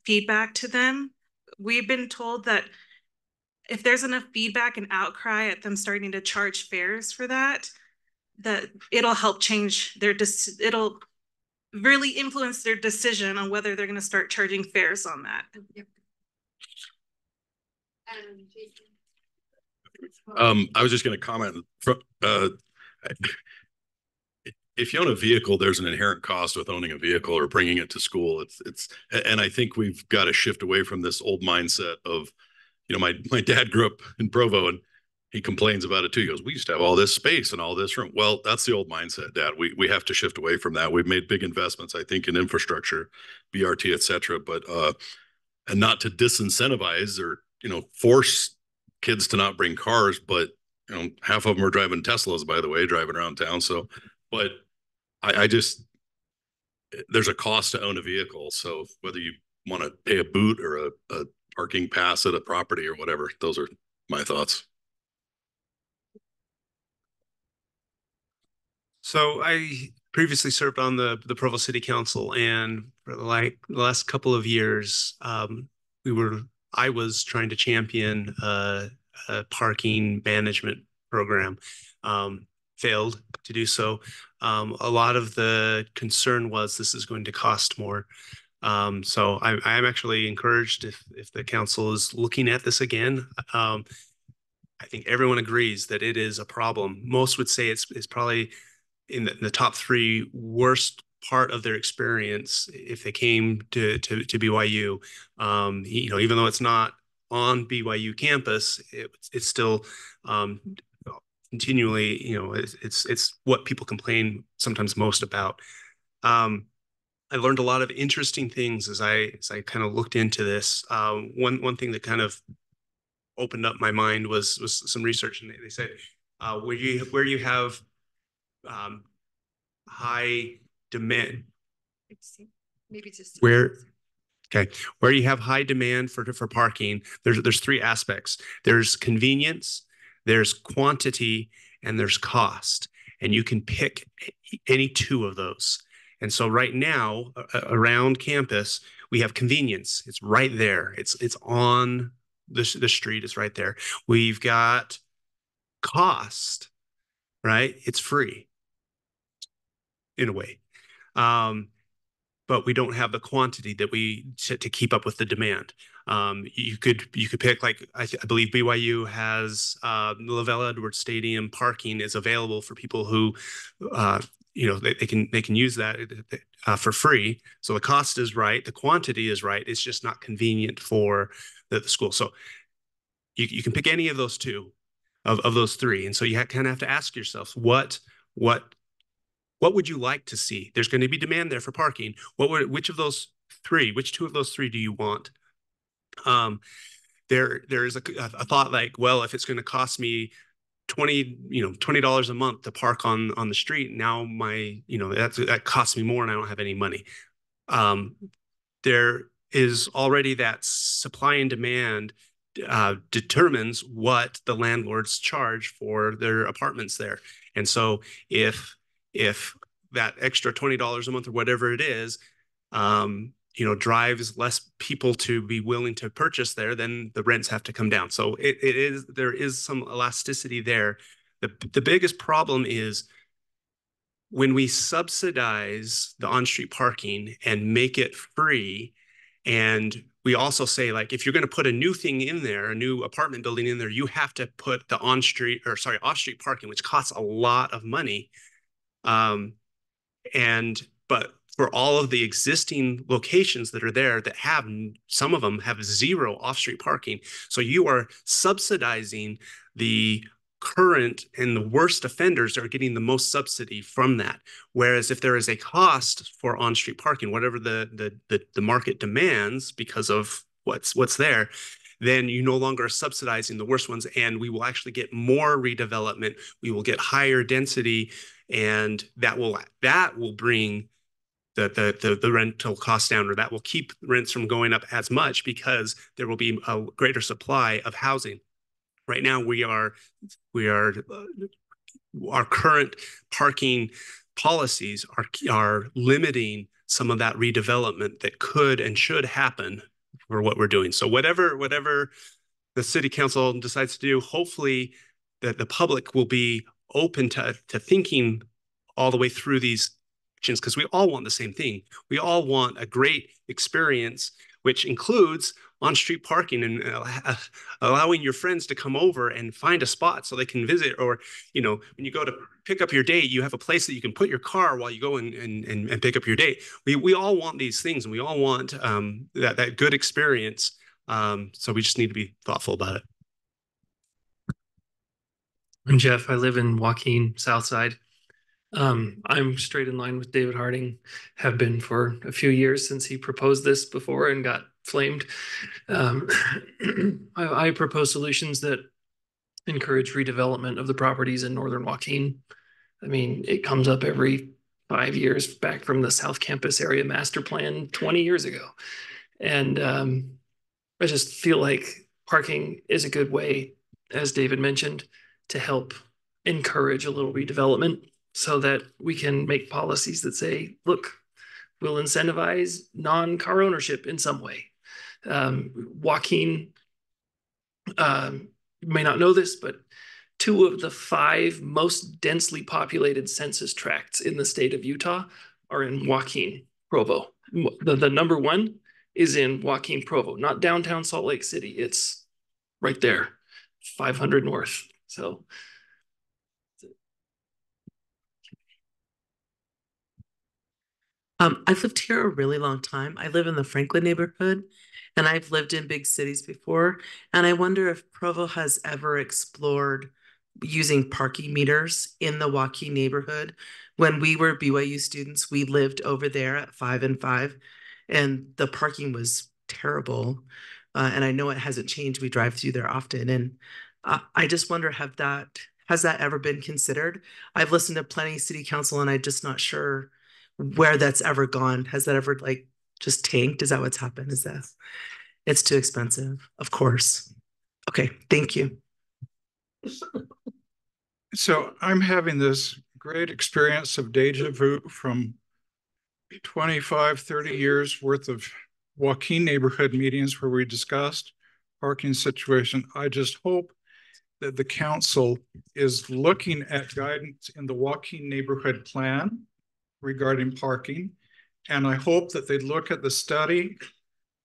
feedback to them, we've been told that if there's enough feedback and outcry at them starting to charge fares for that, that it'll help change their, it'll really influence their decision on whether they're going to start charging fares on that. I was just going to comment from, if you own a vehicle, there's an inherent cost with owning a vehicle or bringing it to school. And I think we've got to shift away from this old mindset of, my dad grew up in Provo and he complains about it too. He goes, we used to have all this space and all this room. Well, that's the old mindset, Dad. We have to shift away from that. We've made big investments, I think, in infrastructure, BRT, et cetera, but, and not to disincentivize or, force kids to not bring cars, but, half of them are driving Teslas, by the way, driving around town. So, but I just, there's a cost to own a vehicle. So whether you want to pay a boot or a parking pass at a property or whatever, those are my thoughts. So I previously served on the Provo City Council, and for the last couple of years, I was trying to champion a parking management program. Failed to do so. A lot of the concern was this is going to cost more. So I'm actually encouraged if the council is looking at this again. I think everyone agrees that it is a problem. Most would say it's probably in the top 3 worst part of their experience if they came to BYU. Even though it's not on BYU campus, it's still continually, it's what people complain sometimes most about. I learned a lot of interesting things as I kind of looked into this. One thing that kind of opened up my mind was some research, and they said where you have high demand, maybe just where you have high demand for parking, there's 3 aspects. There's convenience, there's quantity, and there's cost, and you can pick any 2 of those. And so right now around campus, we have convenience. It's right there. It's on the street. It's right there. We've got cost, right? It's free in a way. But we don't have the quantity that we to keep up with the demand. You could pick, like I believe BYU has the Lavelle Edwards Stadium parking is available for people who they can use that for free. So the cost is right, the quantity is right. It's just not convenient for the school. So you can pick any of those 2 of those 3, and so you kind of have to ask yourself what would you like to see? There's going to be demand there for parking. Which 2 of those 3 do you want? There is a thought like, well, if it's going to cost me $20 a month to park on the street, now that costs me more and I don't have any money. There is already that supply and demand determines what the landlords charge for their apartments there. And so if that extra $20 a month or whatever it is, drives less people to be willing to purchase there, then the rents have to come down. So there is some elasticity there. The biggest problem is when we subsidize the on-street parking and make it free, and we also say, like, if you're going to put a new thing in there, a new apartment building in there, you have to put the off-street parking, which costs a lot of money. But for all of the existing locations that are there that some of them have 0 off-street parking. So you are subsidizing the current, and the worst offenders are getting the most subsidy from that. Whereas if there is a cost for on-street parking, whatever the market demands because of what's there, then you no longer are subsidizing the worst ones, and we will actually get more redevelopment. We will get higher density, and that will bring the rental costs down, or that will keep rents from going up as much because there will be a greater supply of housing. Right now, our current parking policies are limiting some of that redevelopment that could and should happen for what we're doing. So whatever the city council decides to do, hopefully that the public will be open to thinking all the way through these options, because we all want the same thing. We all want a great experience, which includes on-street parking and allowing your friends to come over and find a spot so they can visit. Or, you know, when you go to pick up your date, you have a place that you can put your car while you go and pick up your date. We all want these things, and we all want that good experience. So we just need to be thoughtful about it. I'm Jeff. I live in Joaquin, Southside. I'm straight in line with David Harding, have been for a few years since he proposed this before and got flamed. I propose solutions that encourage redevelopment of the properties in northern Joaquin. I mean, it comes up every 5 years back from the South Campus area master plan 20 years ago. And I just feel like parking is a good way, as David mentioned, to help encourage a little redevelopment so that we can make policies that say, look, we'll incentivize non-car ownership in some way. Joaquin, you may not know this, but 2 of the 5 most densely populated census tracts in the state of Utah are in Joaquin, Provo. The number 1 is in Joaquin, Provo, not downtown Salt Lake City. It's right there, 500 north. So I've lived here a really long time. I live in the Franklin neighborhood, and I've lived in big cities before. And I wonder if Provo has ever explored using parking meters in the Joaquin neighborhood. When we were BYU students, we lived over there at 5 and 5, and the parking was terrible. And I know it hasn't changed. We drive through there often. And I just wonder, has that ever been considered? I've listened to plenty of city council, and I'm just not sure where that's ever gone. Has that ever like just tanked? Is that what's happened? Is that it's too expensive? Of course. Okay, thank you. So I'm having this great experience of deja vu from 25, 30 years worth of Joaquin neighborhood meetings where we discussed parking situation. I just hope that the council is looking at guidance in the Joaquin neighborhood plan regarding parking. And I hope that they look at the study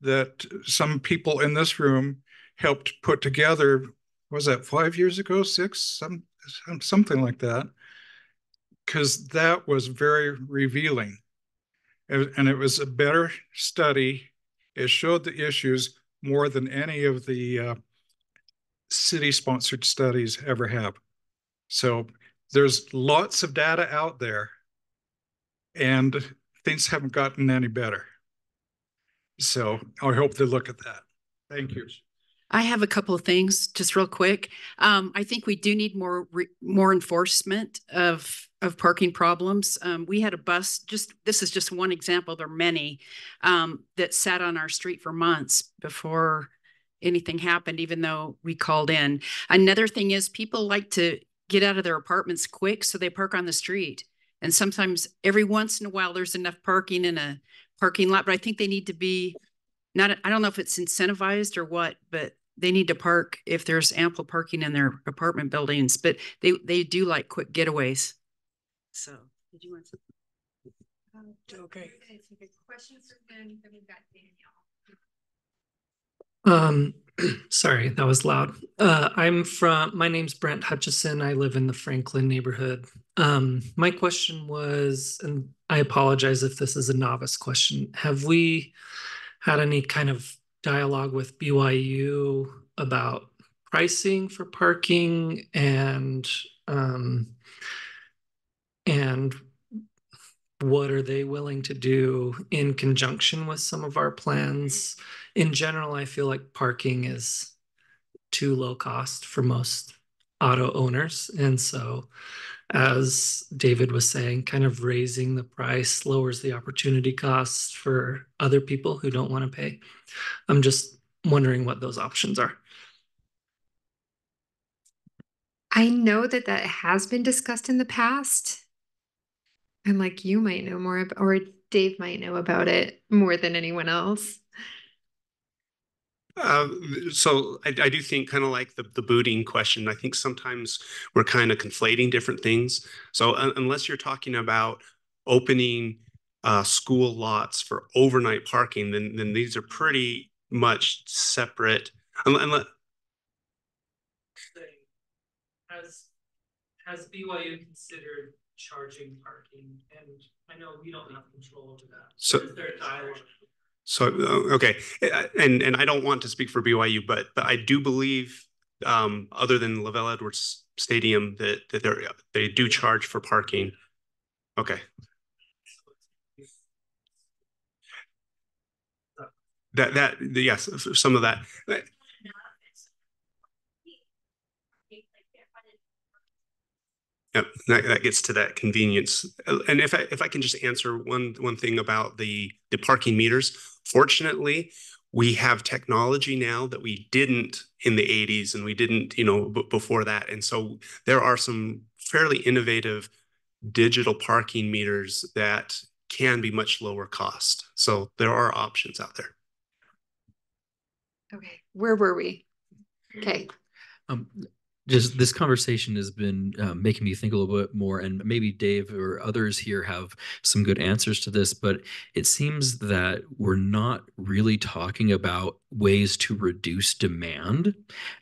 that some people in this room helped put together. Was that 5 years ago, 6, something like that? Because that was very revealing. And it was a better study. It showed the issues more than any of the city-sponsored studies ever have. So there's lots of data out there, and things haven't gotten any better. So I hope they look at that. Thank you. I have a couple of things just real quick. I think we do need more enforcement of parking problems. We had a bus, this is just one example, there are many, that sat on our street for months before anything happened, even though we called in. Another thing is people like to get out of their apartments quick, so they park on the street. And sometimes every once in a while there's enough parking in a parking lot, but I think they need to be I don't know if it's incentivized or what, but they need to park if there's ample parking in their apartment buildings, but they do like quick getaways. So did you want to? Okay. Questions then we've got Danielle. Sorry, that was loud. My name's Brent Hutchison. I live in the Franklin neighborhood. My question was, and I apologize if this is a novice question, have we had any kind of dialogue with BYU about pricing for parking and what are they willing to do in conjunction with some of our plans? In general, I feel like parking is too low cost for most auto owners. And so, as David was saying, kind of raising the price lowers the opportunity costs for other people who don't want to pay. I'm just wondering what those options are. I know that has been discussed in the past. And like you might know more about, or Dave might know about it more than anyone else. So I do think kind of like the booting question, I think sometimes we're kind of conflating different things. So unless you're talking about opening school lots for overnight parking, then these are pretty much separate. Unless, has BYU considered charging parking? And I know we don't have control over that. So is there a dialogue? So okay, and I don't want to speak for BYU, but I do believe, other than Lavelle Edwards Stadium, that they do charge for parking. Okay. That yes, some of that. Yep, that gets to that convenience. And if I can just answer one thing about the parking meters, fortunately, we have technology now that we didn't in the 80s and we didn't, before that. And so there are some fairly innovative digital parking meters that can be much lower cost. So there are options out there. Okay, where were we? Okay. Just this conversation has been making me think a little bit more, and maybe Dave or others here have some good answers to this, but it seems that we're not really talking about ways to reduce demand,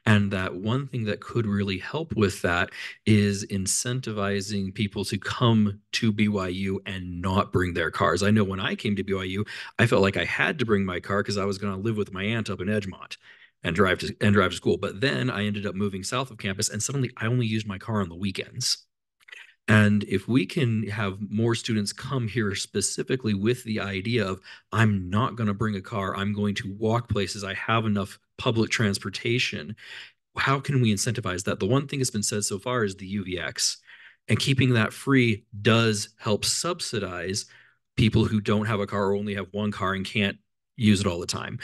and that one thing that could really help with that is incentivizing people to come to BYU and not bring their cars. I know when I came to BYU, I felt like I had to bring my car because I was going to live with my aunt up in Edgemont and drive to school. But then I ended up moving south of campus, and suddenly I only used my car on the weekends. And if we can have more students come here specifically with the idea of, I'm not going to bring a car, I'm going to walk places, I have enough public transportation, how can we incentivize that? The one thing that's been said so far is the UVX. And keeping that free does help subsidize people who don't have a car or only have one car and can't use it all the time.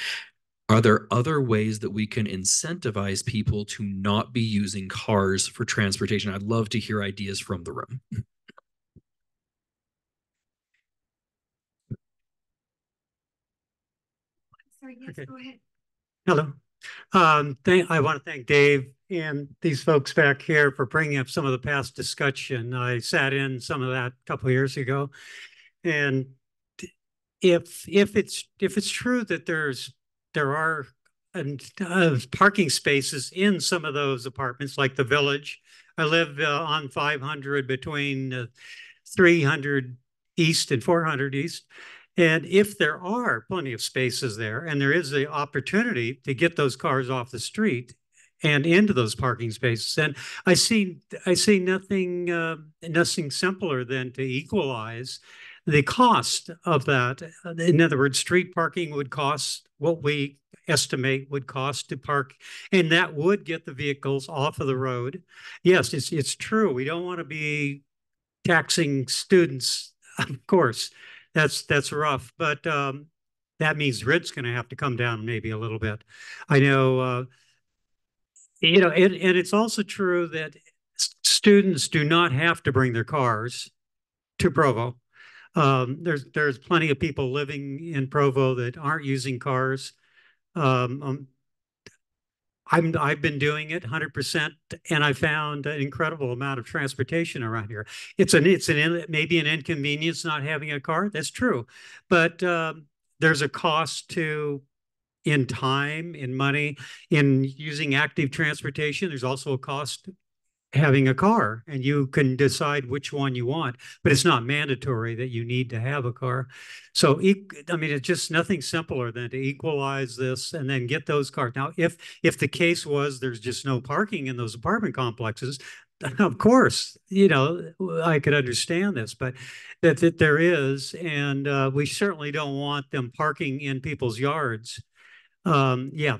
Are there other ways that we can incentivize people to not be using cars for transportation? I'd love to hear ideas from the room. Sorry, yes, go ahead. Hello. I want to thank Dave and these folks back here for bringing up some of the past discussion. I sat in some of that a couple of years ago, and if it's true that there are parking spaces in some of those apartments, like the Village. I live on 500 between 300 East and 400 East. And if there are plenty of spaces there, and there is the opportunity to get those cars off the street and into those parking spaces, and I see nothing simpler than to equalize the cost of that. In other words, street parking would cost what we estimate would cost to park, and that would get the vehicles off of the road. Yes, it's true. We don't want to be taxing students, of course. That's rough, but that means rent's going to have to come down maybe a little bit. I know, and it's also true that students do not have to bring their cars to Provo. There's plenty of people living in Provo that aren't using cars. I've been doing it 100%, and I found an incredible amount of transportation around here. It's maybe an inconvenience not having a car. That's true, but there's a cost in time, in money, in using active transportation. There's also a cost having a car, and you can decide which one you want, but it's not mandatory that you need to have a car. So, I mean, it's just nothing simpler than to equalize this and then get those cars. Now, if the case was there's just no parking in those apartment complexes, of course, I could understand this, but that there is, and we certainly don't want them parking in people's yards. Yeah,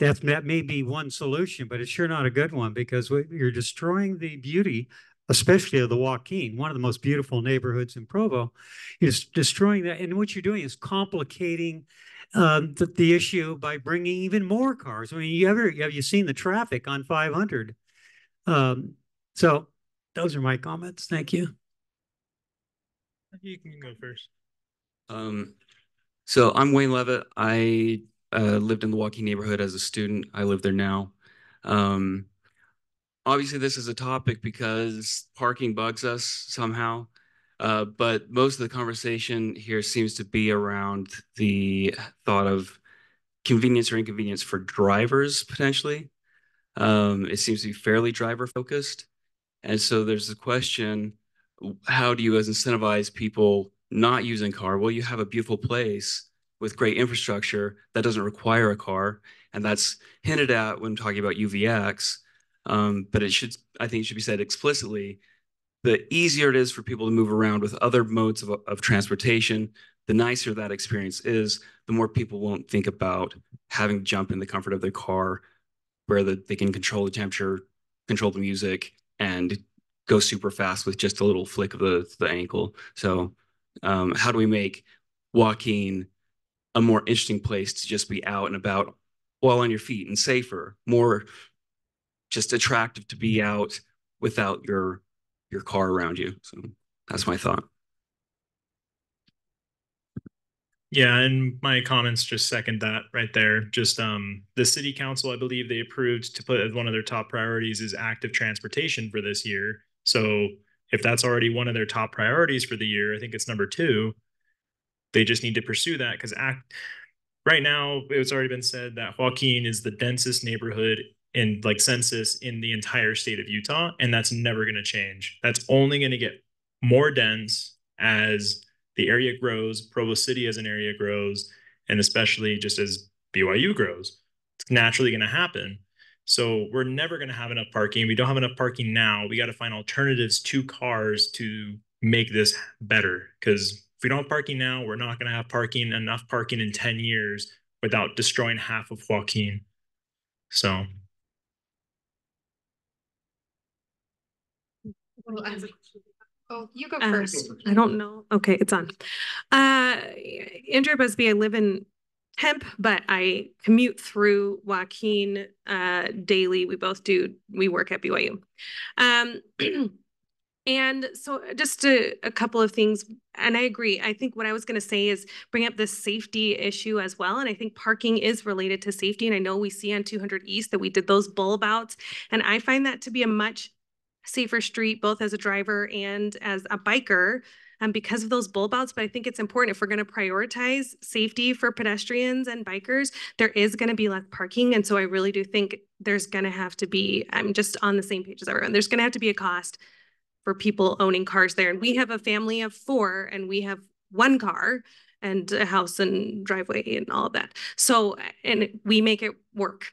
that may be one solution, but it's sure not a good one, because you're destroying the beauty, especially of the Joaquin, one of the most beautiful neighborhoods in Provo. You're destroying that, and what you're doing is complicating the issue by bringing even more cars. I mean, have you seen the traffic on 500? So those are my comments. Thank you. You can go first. So I'm Wayne Levitt. I lived in the Joaquin neighborhood as a student. I live there now. Obviously, this is a topic because parking bugs us somehow. But most of the conversation here seems to be around the thought of convenience or inconvenience for drivers, potentially. It seems to be fairly driver focused. And so there's the question, how do you guys incentivize people not using car? Well, you have a beautiful place with great infrastructure that doesn't require a car. And that's hinted at when talking about UVX. But I think it should be said explicitly, the easier it is for people to move around with other modes of transportation, the nicer that experience is, the more people won't think about having to jump in the comfort of their car where they can control the temperature, control the music, and go super fast with just a little flick of the ankle. So how do we make Joaquin a more interesting place to just be out and about while on your feet and safer, more just attractive to be out without your car around you? So that's my thought. Yeah, and my comments just second that right there. Just the city council, I believe they approved to put as one of their top priorities is active transportation for this year. So if that's already one of their top priorities for the year, I think it's number 2. They just need to pursue that because right now it's already been said that Joaquin is the densest neighborhood in like census in the entire state of Utah, and that's never going to change. That's only going to get more dense as the area grows, Provo City as an area grows, and especially just as BYU grows. It's naturally going to happen. So we're never going to have enough parking. We don't have enough parking now. We got to find alternatives to cars to make this better. Because if we don't have parking now, we're not going to have enough parking in 10 years without destroying half of Joaquin. So. Oh, you go first. I don't know. Okay, it's on. Andrea Busby, I live in Timp, but I commute through Joaquin daily. We work at BYU. And so just a couple of things, and I agree. I think what I was going to say is bring up this safety issue as well. And I think parking is related to safety. And I know we see on 200 East that we did those bulb outs. And I find that to be a much safer street, both as a driver and as a biker, because of those bulb outs. But I think it's important if we're going to prioritize safety for pedestrians and bikers, there is going to be less parking. And so I really do think there's going to have to be, I'm just on the same page as everyone, there's going to have to be a cost for people owning cars there. And we have a family of 4 and we have 1 car and a house and driveway and all of that. So, and we make it work.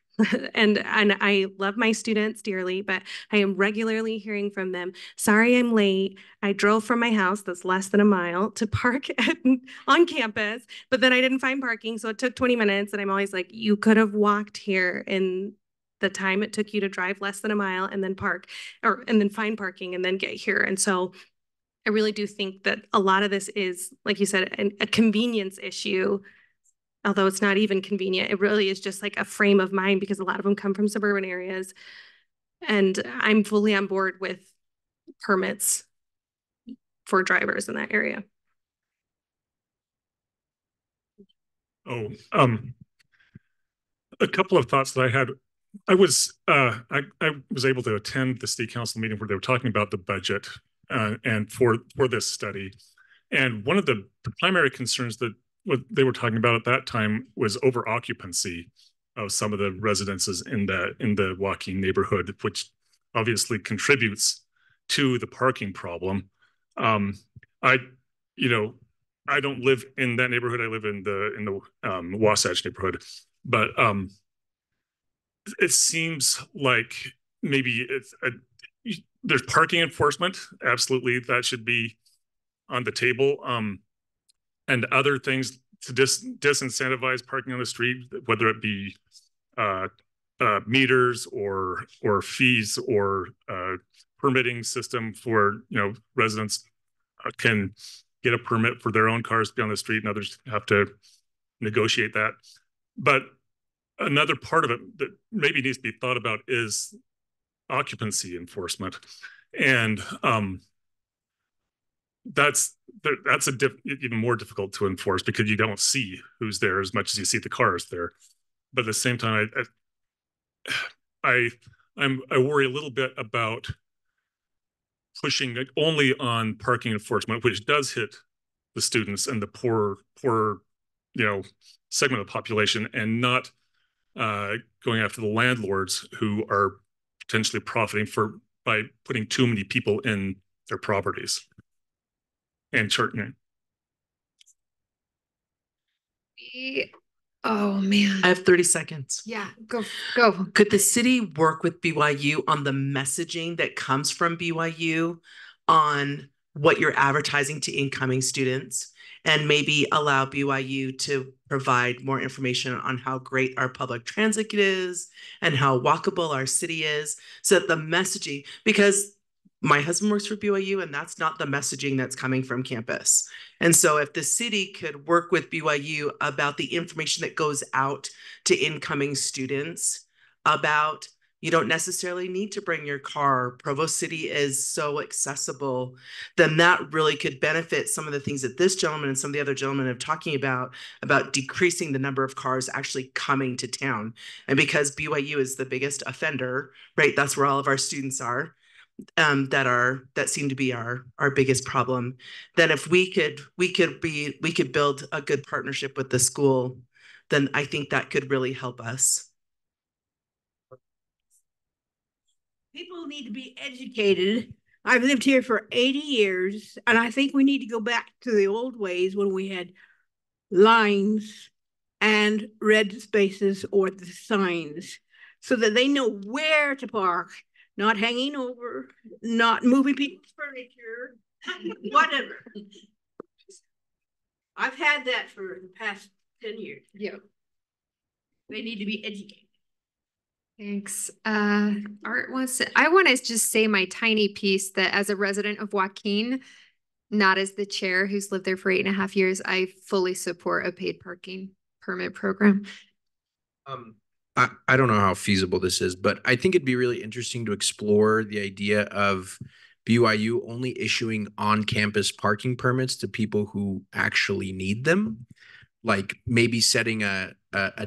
and I love my students dearly, but I am regularly hearing from them, sorry, I'm late. I drove from my house that's less than a mile to park on campus, but then I didn't find parking. So it took 20 minutes. And I'm always like, you could have walked here in the time it took you to drive less than a mile and then park and then find parking and then get here. And so I really do think that a lot of this is, like you said, a convenience issue, although it's not even convenient. It really is just like a frame of mind because a lot of them come from suburban areas. And I'm fully on board with permits for drivers in that area. Oh, a couple of thoughts that I had. I was able to attend the state council meeting where they were talking about the budget and for this study. And one of the primary concerns that what they were talking about at that time was over occupancy of some of the residences in the Joaquin neighborhood, which obviously contributes to the parking problem. I don't live in that neighborhood. I live in the Wasatch neighborhood, but it seems like maybe there's parking enforcement. Absolutely, that should be on the table. And other things to disincentivize parking on the street, whether it be meters or fees or permitting system for residents can get a permit for their own cars to be on the street, and others have to negotiate that. But another part of it that maybe needs to be thought about is occupancy enforcement, and that's even more difficult to enforce because you don't see who's there as much as you see the cars there. but at the same time, I worry a little bit about pushing it only on parking enforcement, which does hit the students and the poor, segment of the population, and not going after the landlords who are potentially profiting by putting too many people in their properties and shortening. Oh man. I have 30 seconds. Yeah, go. Could the city work with BYU on the messaging that comes from BYU on what you're advertising to incoming students, and maybe allow BYU to provide more information on how great our public transit is and how walkable our city is, so that the messaging, because my husband works for BYU and that's not the messaging that's coming from campus. And so if the city could work with BYU about the information that goes out to incoming students about, you don't necessarily need to bring your car, Provo City is so accessible, then that really could benefit some of the things that this gentleman and some of the other gentlemen are talking about decreasing the number of cars actually coming to town. And because BYU is the biggest offender, right, that's where all of our students are. That seem to be our biggest problem. Then if we could build a good partnership with the school, then I think that could really help us. People need to be educated. I've lived here for 80 years, and I think we need to go back to the old ways when we had lines and red spaces or the signs, so that they know where to park. Not hanging over, not moving people's furniture, whatever. I've had that for the past 10 years. Yeah. They need to be educated. Thanks. Art wants to, I want to just say my tiny piece that as a resident of Joaquin, not as the chair who's lived there for 8.5 years, I fully support a paid parking permit program. I don't know how feasible this is, but I think it'd be really interesting to explore the idea of BYU only issuing on-campus parking permits to people who actually need them. Like maybe setting a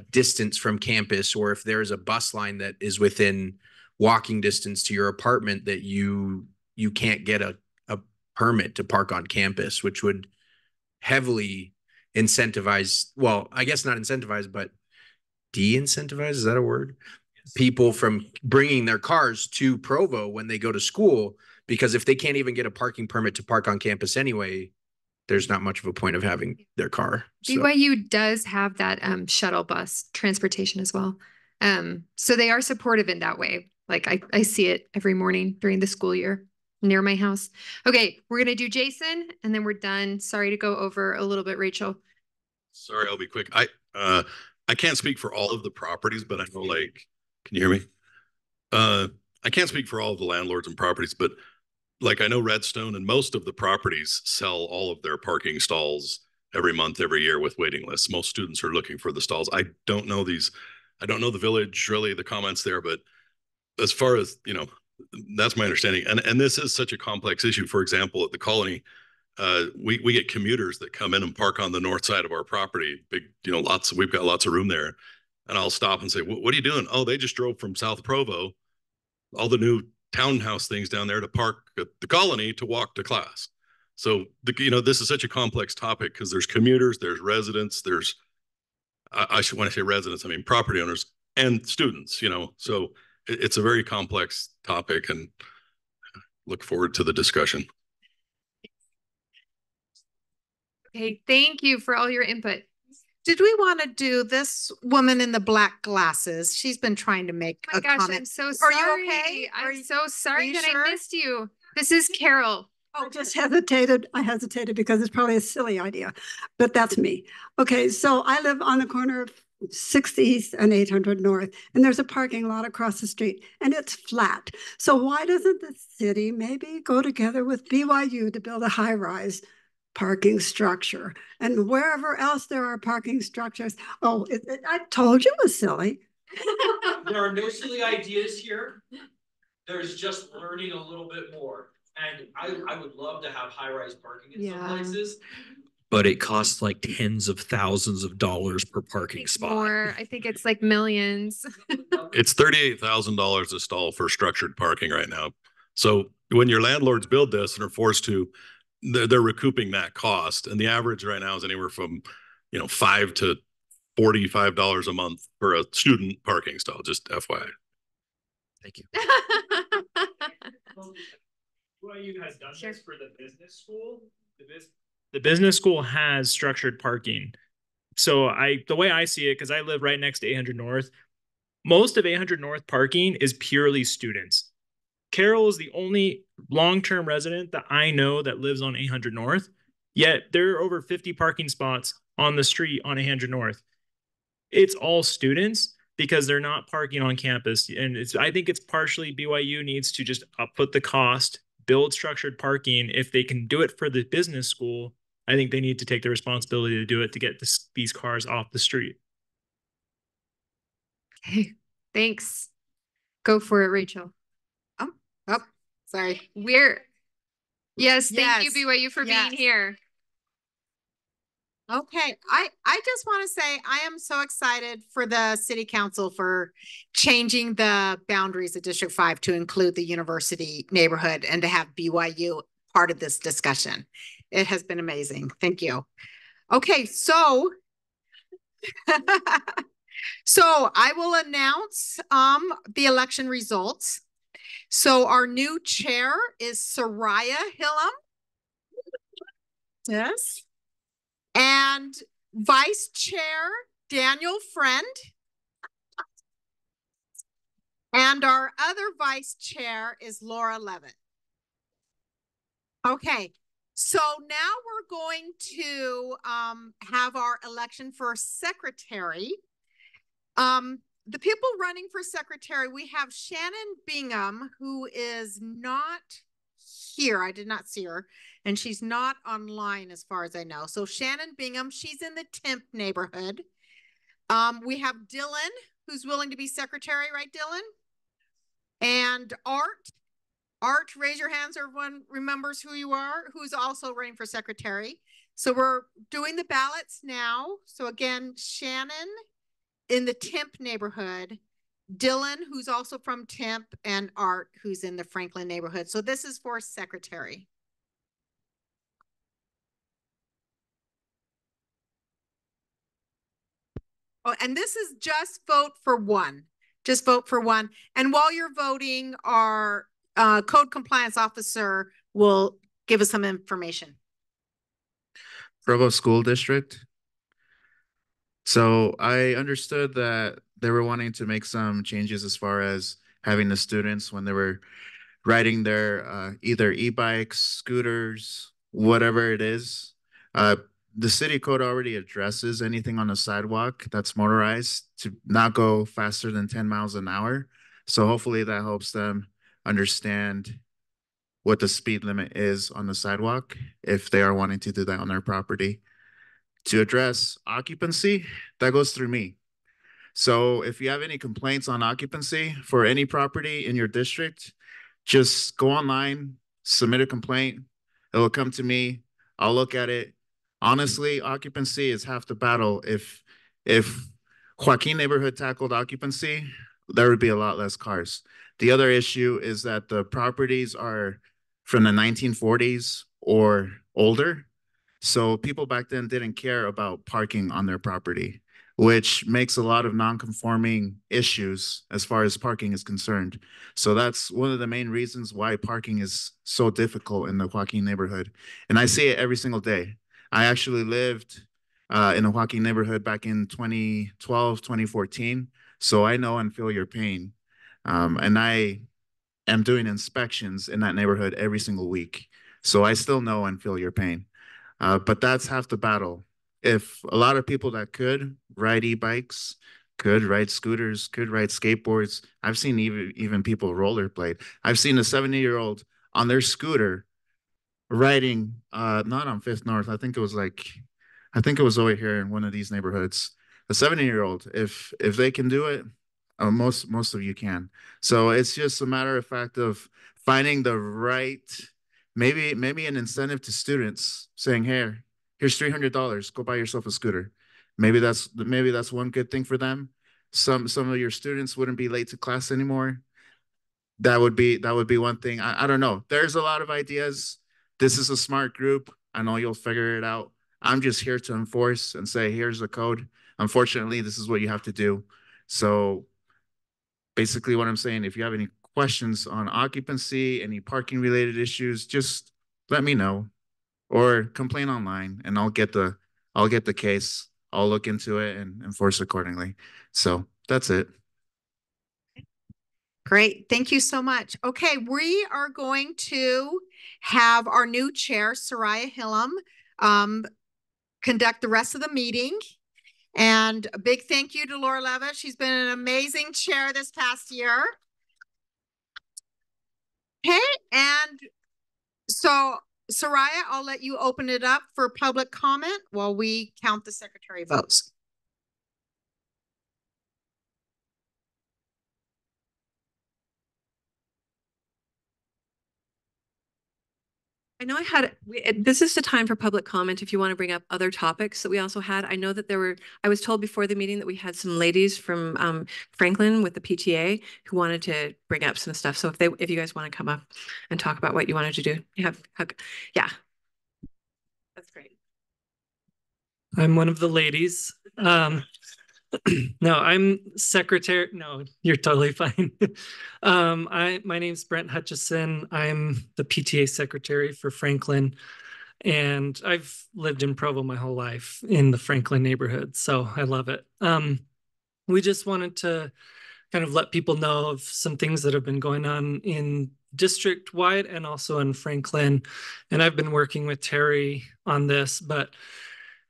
distance from campus, or if there's a bus line that is within walking distance to your apartment that you can't get a permit to park on campus, which would heavily incentivize, well, I guess not incentivize, but de-incentivize, is that a word? Yes. People from bringing their cars to Provo when they go to school, because if they can't even get a parking permit to park on campus anyway, there's not much of a point of having their car. BYU does have that shuttle bus transportation as well. So they are supportive in that way. Like I see it every morning during the school year near my house. Okay, we're going to do Jason and then we're done. Sorry to go over a little bit, Rachel. Sorry, I'll be quick. I can't speak for all of the properties, but I know, like, can you hear me? I can't speak for all of the landlords and properties, but like I know Redstone and most of the properties sell all of their parking stalls every month, every year with waiting lists. Most students are looking for the stalls. I don't know the village, really, the comments there, but as far as, that's my understanding. And this is such a complex issue. For example, at the Colony, we get commuters that come in and park on the north side of our property. Big, we've got lots of room there. And I'll stop and say, what are you doing? Oh, they just drove from South Provo, all the new townhouse things down there to park at the Colony to walk to class. So, this is such a complex topic because there's commuters, there's residents, when I say residents, I mean property owners and students, so it's a very complex topic and look forward to the discussion. Okay, thank you for all your input. Did we want to do this woman in the black glasses? She's been trying to make a comment. I'm so sorry. Are you okay? I'm so sorry that I missed you. This is Carol. I just hesitated. I hesitated because it's probably a silly idea, but that's me. Okay, so I live on the corner of 6th East and 800 North, and there's a parking lot across the street, and it's flat. So why doesn't the city maybe go together with BYU to build a high-rise parking structure? And wherever else there are parking structures, I told you it was silly. There are no silly ideas here. There's just learning a little bit more. And I would love to have high-rise parking in some places. but it costs like tens of thousands of dollars per parking spot. More, I think it's like millions. It's $38,000 a stall for structured parking right now. So when your landlords build this and are forced to, they're recouping that cost. And the average right now is anywhere from, $5 to $45 a month for a student parking stall, just FYI. Thank you. BYU has done this for the business school. The business school has structured parking. So the way I see it, because I live right next to 800 North, most of 800 North parking is purely students. Carol is the only long-term resident that I know that lives on 800 North, yet there are over 50 parking spots on the street on 800 North. It's all students because they're not parking on campus. And I think it's partially BYU needs to just put the cost, build structured parking. If they can do it for the business school, I think they need to take the responsibility to do it to get these cars off the street. Okay, thanks. Go for it, Rachel. Oh, sorry. Yes, thank you, Yes. BYU, for being here. Okay, I just want to say I am so excited for the city council for changing the boundaries of District 5 to include the university neighborhood and to have BYU part of this discussion. It has been amazing. Thank you. Okay, so I will announce the election results. So our new chair is Soraya Hillam. Yes. And vice chair, Daniel Friend. And our other vice chair is Laura Levitt. Okay, so now we're going to have our election for secretary. The people running for secretary, we have Shannon Bingham, who is not here. I did not see her, and she's not online as far as I know. So Shannon Bingham, she's in the Timp neighborhood. We have Dylan, who's willing to be secretary, right, Dylan? And Art, raise your hands. Everyone remembers who you are, who's also running for secretary. So we're doing the ballots now. So again, Shannon in the Timp neighborhood, Dylan, who's also from Timp, and Art, who's in the Franklin neighborhood. So this is for secretary. Oh, and this is just vote for one. Just vote for one. And while you're voting, our code compliance officer will give us some information. Provo School District. So I understood that they were wanting to make some changes as far as having the students when they were riding their either e-bikes, scooters, whatever it is. The city code already addresses anything on the sidewalk that's motorized to not go faster than 10 miles an hour. So hopefully that helps them understand what the speed limit is on the sidewalk if they are wanting to do that on their property. To address occupancy, that goes through me. So if you have any complaints on occupancy for any property in your district, just go online, submit a complaint. It will come to me. I'll look at it. Honestly, occupancy is half the battle. If Joaquin neighborhood tackled occupancy, there would be a lot less cars. The other issue is that the properties are from the 1940s or older. So people back then didn't care about parking on their property, which makes a lot of non-conforming issues as far as parking is concerned. So that's one of the main reasons why parking is so difficult in the Joaquin neighborhood. And I see it every single day. I actually lived in the Joaquin neighborhood back in 2012, 2014. So I know and feel your pain. And I am doing inspections in that neighborhood every single week. So I still know and feel your pain. But that's half the battle. If a lot of people that could ride e-bikes, could ride scooters, could ride skateboards, I've seen even people rollerblade. I've seen a 70-year-old on their scooter riding, not on Fifth North. I think it was over here in one of these neighborhoods. A 70-year-old, if they can do it, most of you can. So it's just a matter of fact of finding the right, maybe an incentive to students saying, hey, here's $300. Go buy yourself a scooter. Maybe that's one good thing for them. Some of your students wouldn't be late to class anymore. That would be one thing. I don't know. There's a lot of ideas. This is a smart group. I know you'll figure it out. I'm just here to enforce and say, here's the code. Unfortunately, this is what you have to do. So basically what I'm saying, if you have any questions on occupancy, any parking related issues, just let me know or complain online and I'll get the case. I'll look into it and enforce accordingly. So that's it. Great. Thank you so much. Okay, we are going to have our new chair, Soraya Hillam, conduct the rest of the meeting. And a big thank you to Laura Levitt. She's been an amazing chair this past year. Okay, and so Soraya, I'll let you open it up for public comment while we count the secretary votes. I know this is the time for public comment if you want to bring up other topics that we also had. I know that I was told before the meeting that we had some ladies from Franklin with the PTA who wanted to bring up some stuff. So if you guys want to come up and talk about what you wanted to do, yeah, that's great. I'm one of the ladies. No, I'm secretary. No, you're totally fine. My name's Brent Hutchison. I'm the PTA secretary for Franklin, and I've lived in Provo my whole life in the Franklin neighborhood, so I love it. We just wanted to kind of let people know of some things that have been going on in district-wide and also in Franklin, and I've been working with Terry on this, but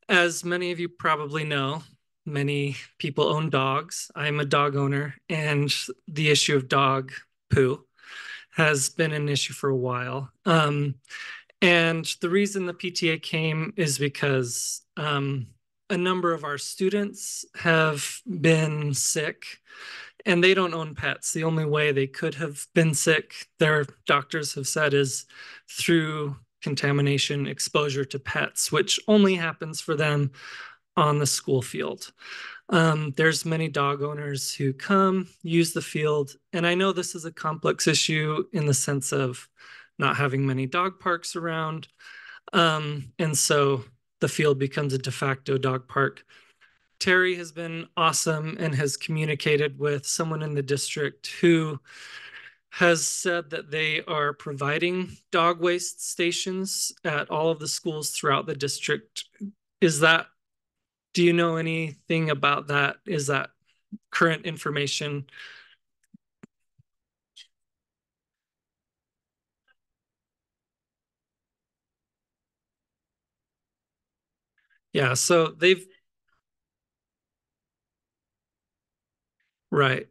as many of you probably know, many people own dogs. I'm a dog owner, and the issue of dog poo has been an issue for a while. And the reason the PTA came is because a number of our students have been sick and they don't own pets. The only way they could have been sick, their doctors have said, is through contamination exposure to pets, which only happens for them on the school field. There's many dog owners who come, use the field, and I know this is a complex issue in the sense of not having many dog parks around, and so the field becomes a de facto dog park. Terry has been awesome and has communicated with someone in the district who has said that they are providing dog waste stations at all of the schools throughout the district. Do you know anything about that? Is that current information? Yeah, so they've, right.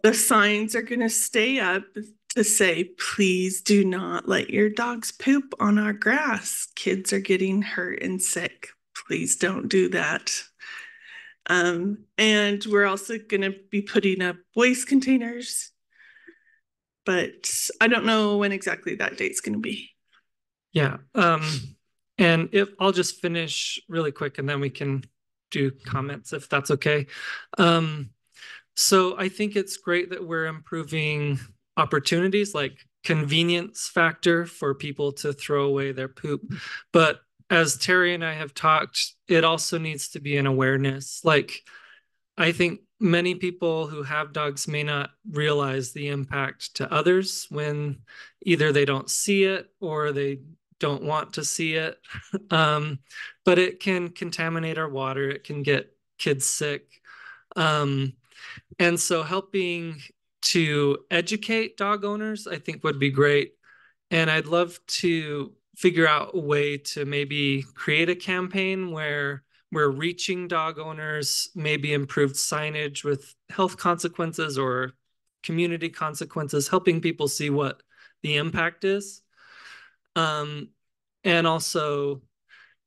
The signs are going to stay up to say, please do not let your dogs poop on our grass. Kids are getting hurt and sick. Please don't do that. And we're also going to be putting up waste containers, but I don't know when exactly that date's going to be. Yeah. And I'll just finish really quick and then we can do comments if that's okay. So I think it's great that we're improving opportunities like convenience factor for people to throw away their poop. But as Terry and I have talked, it also needs to be an awareness. Like, I think many people who have dogs may not realize the impact to others when either they don't see it or they don't want to see it. But it can contaminate our water. It can get kids sick. And so helping to educate dog owners, I think would be great. And I'd love to figure out a way to maybe create a campaign where we're reaching dog owners, maybe improved signage with health consequences or community consequences, helping people see what the impact is. And also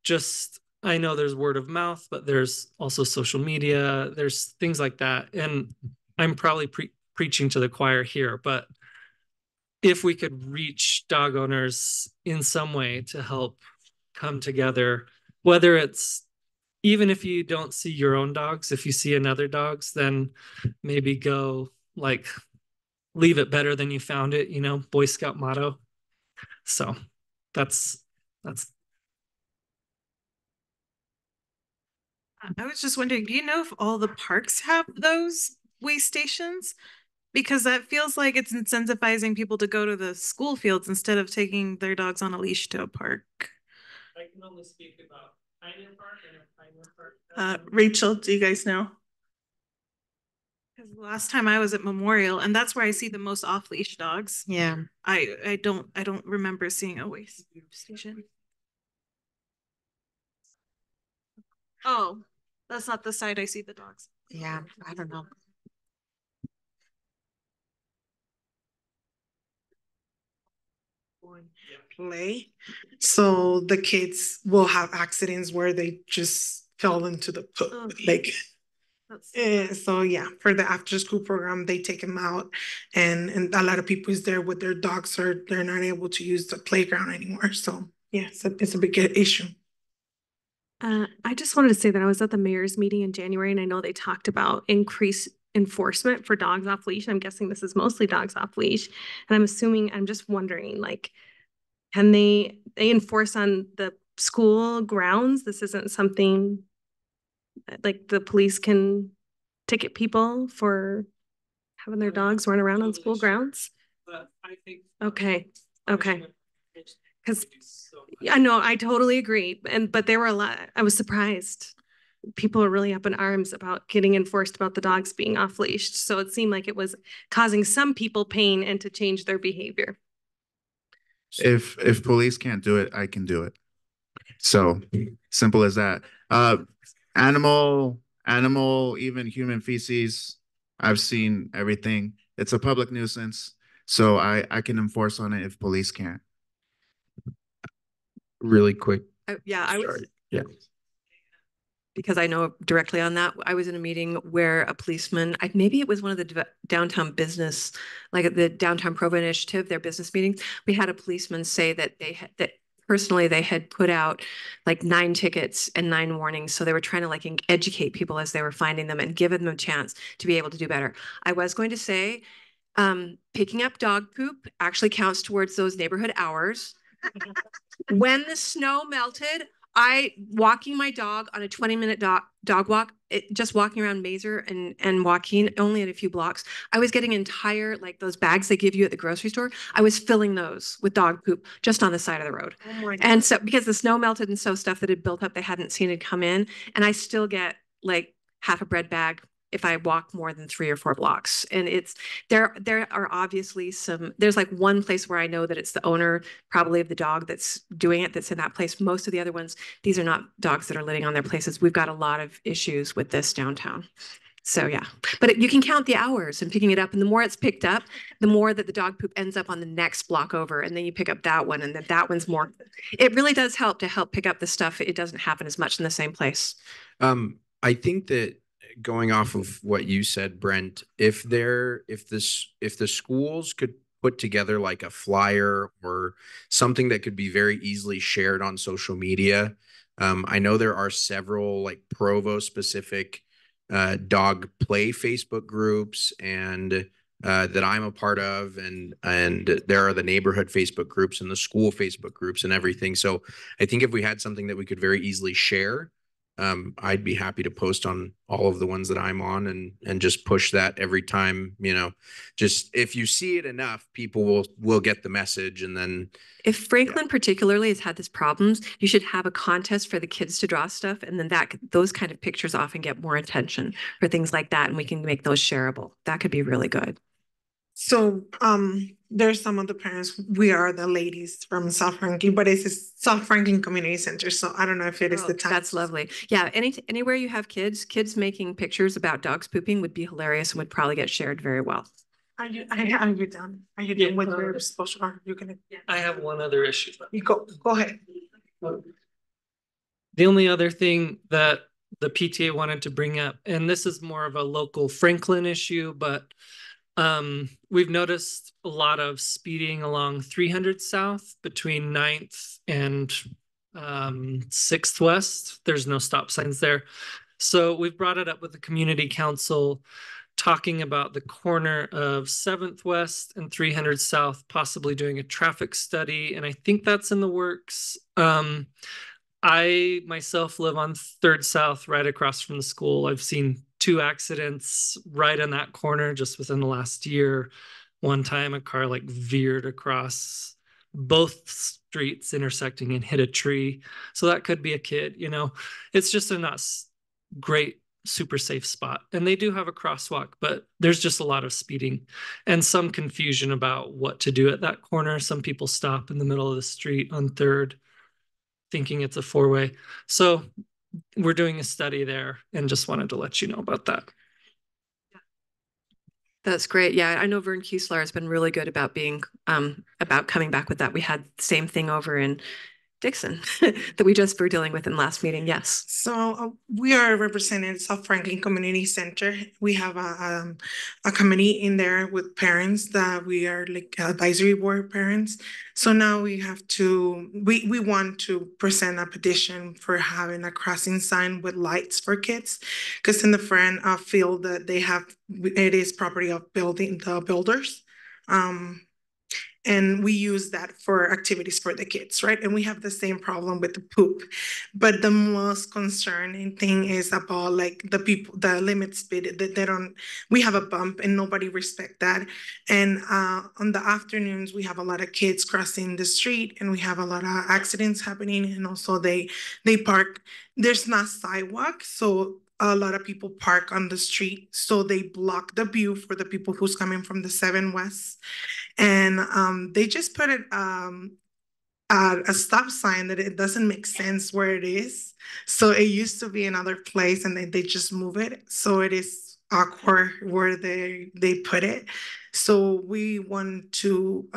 just, I know there's word of mouth, but there's also social media, there's things like that. And I'm probably preaching to the choir here, but if we could reach dog owners in some way to help come together, whether it's, even if you don't see your own dogs, if you see another dog's, then maybe go like, leave it better than you found it, you know, Boy Scout motto. So that's I was just wondering, do you know if all the parks have those way stations? Because that feels like it's incentivizing people to go to the school fields instead of taking their dogs on a leash to a park. I can only speak about Pioneer Park and Pioneer Park. Rachel, do you guys know? Because the last time I was at Memorial, and that's where I see the most off-leash dogs. Yeah. I don't remember seeing a way station. Oh, that's not the side I see the dogs. Yeah, I don't know. Play. So the kids will have accidents where they just fell into the like. So yeah, for the after school program, they take them out, and a lot of people is there with their dogs, or they're not able to use the playground anymore. So yeah, it's a big issue. I just wanted to say that I was at the mayor's meeting in January, and I know they talked about increased enforcement for dogs off leash. I'm guessing this is mostly dogs off leash, and I'm just wondering, like, can they enforce on the school grounds? This isn't something like the police can ticket people for having their dogs run around on school grounds. But I think okay, because I know I totally agree, but there were a lot. I was surprised. People are really up in arms about getting enforced about the dogs being off leashed. So it seemed like it was causing some people pain and to change their behavior. If police can't do it, I can do it. So simple as that. Animal, even human feces. I've seen everything. It's a public nuisance. So I can enforce on it if police can't. Really quick. I was. Yeah. Because I know directly on that. I was in a meeting where a policeman, maybe it was one of the downtown business, like the downtown Provo initiative, their business meeting. We had a policeman say that personally they had put out like 9 tickets and 9 warnings. So they were trying to like educate people as they were finding them and giving them a chance to be able to do better. I was going to say, picking up dog poop actually counts towards those neighborhood hours. When the snow melted, walking my dog on a 20-minute dog walk, just walking around Maeser and Joaquin, only in a few blocks, I was getting entire, like those bags they give you at the grocery store, I was filling those with dog poop just on the side of the road. Oh my God. And so because the snow melted and so stuff that had built up, they hadn't seen it come in. And I still get like half a bread bag if I walk more than 3 or 4 blocks. And there are obviously there's like one place where I know that it's the owner probably of the dog that's doing it, that's in that place. Most of the other ones, these are not dogs that are living on their places. We've got a lot of issues with this downtown. So yeah, but you can count the hours and picking it up. And the more it's picked up, the more that the dog poop ends up on the next block over. And then you pick up that one and then that one's more. It really does help to help pick up the stuff. It doesn't happen as much in the same place. I think that going off of what you said, Brent, if the schools could put together like a flyer or something that could be very easily shared on social media. I know there are several like Provo specific dog play Facebook groups and that I'm a part of, and there are the neighborhood Facebook groups and the school Facebook groups and everything. So I think if we had something that we could very easily share, I'd be happy to post on all of the ones that I'm on and just push that every time, just if you see it enough, people will get the message. And then if Franklin particularly has had this problems, you should have a contest for the kids to draw stuff. And then those kind of pictures often get more attention for things like that. And we can make those shareable. That could be really good. So there's some of the parents, we are the ladies from South Franklin, but it's a South Franklin Community Center. So I don't know if it is the time. That's lovely. Yeah, anywhere you have kids making pictures about dogs pooping would be hilarious and would probably get shared very well. Are you done? Are you done with your social? Are you gonna? I have one other issue. You go ahead. The only other thing that the PTA wanted to bring up, and this is more of a local Franklin issue, but we've noticed a lot of speeding along 300 South between 9th and 6th West. There's no stop signs there. So we've brought it up with the community council, talking about the corner of 7th West and 300 South, possibly doing a traffic study. And I think that's in the works. I myself live on 3rd South, right across from the school. I've seen 2 accidents right in that corner just within the last year. One time a car like veered across both streets intersecting and hit a tree. So that could be a kid, you know. It's just a not great, super safe spot. And they do have a crosswalk, but there's just a lot of speeding and some confusion about what to do at that corner. Some people stop in the middle of the street on 3rd, thinking it's a 4-way. So we're doing a study there and just wanted to let you know about that. That's great. Yeah, I know Vern Kiesler has been really good about being about coming back with that. We had the same thing over in Dixon that we just were dealing with in last meeting. Yes. So we are representatives of Franklin Community Center. We have a committee in there with parents that we are like advisory board parents. So now we have to, we want to present a petition for having a crossing sign with lights for kids. Because in the front field that they have, it is property of the builders. And we use that for activities for the kids, right? And we have the same problem with the poop. But the most concerning thing is about like the people, the limit speed that they don't, we have a bump and nobody respect that. And on the afternoons, we have a lot of kids crossing the street and we have a lot of accidents happening. And also they park, there's not sidewalk. So a lot of people park on the street. So they block the view for the people who's coming from the 7 West. And they just put it a stop sign that it doesn't make sense where it is. So it used to be another place and they just move it. So it is awkward where they put it. So we want to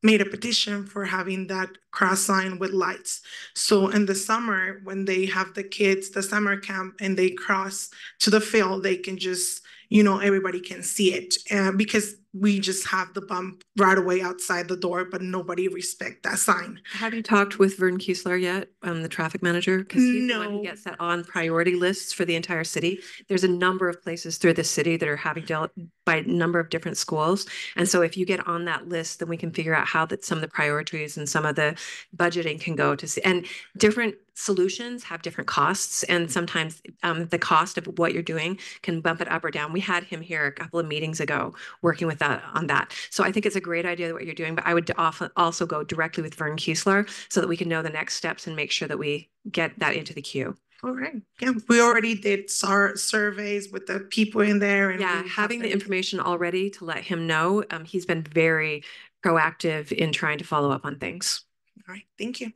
made a petition for having that cross sign with lights. So in the summer, when they have the kids, the summer camp, and they cross to the field, they can just, you know, everybody can see it. Because we just have the bump right away outside the door, but nobody respect that sign. Have you talked with Vern Kiesler yet, the traffic manager? Because he's the one who gets that on priority lists for the entire city. There's a number of places through the city that are having dealt by a number of different schools. And so if you get on that list, then we can figure out how that some of the priorities and some of the budgeting can go to see. And different solutions have different costs. And sometimes the cost of what you're doing can bump it up or down. We had him here a couple of meetings ago working with that on that. So I think it's a great idea what you're doing, but I would also go directly with Vern Kiesler so that we can know the next steps and make sure that we get that into the queue. All right. Yeah, we already did surveys with the people in there. And yeah, having the information already to let him know. He's been very proactive in trying to follow up on things. All right. Thank you.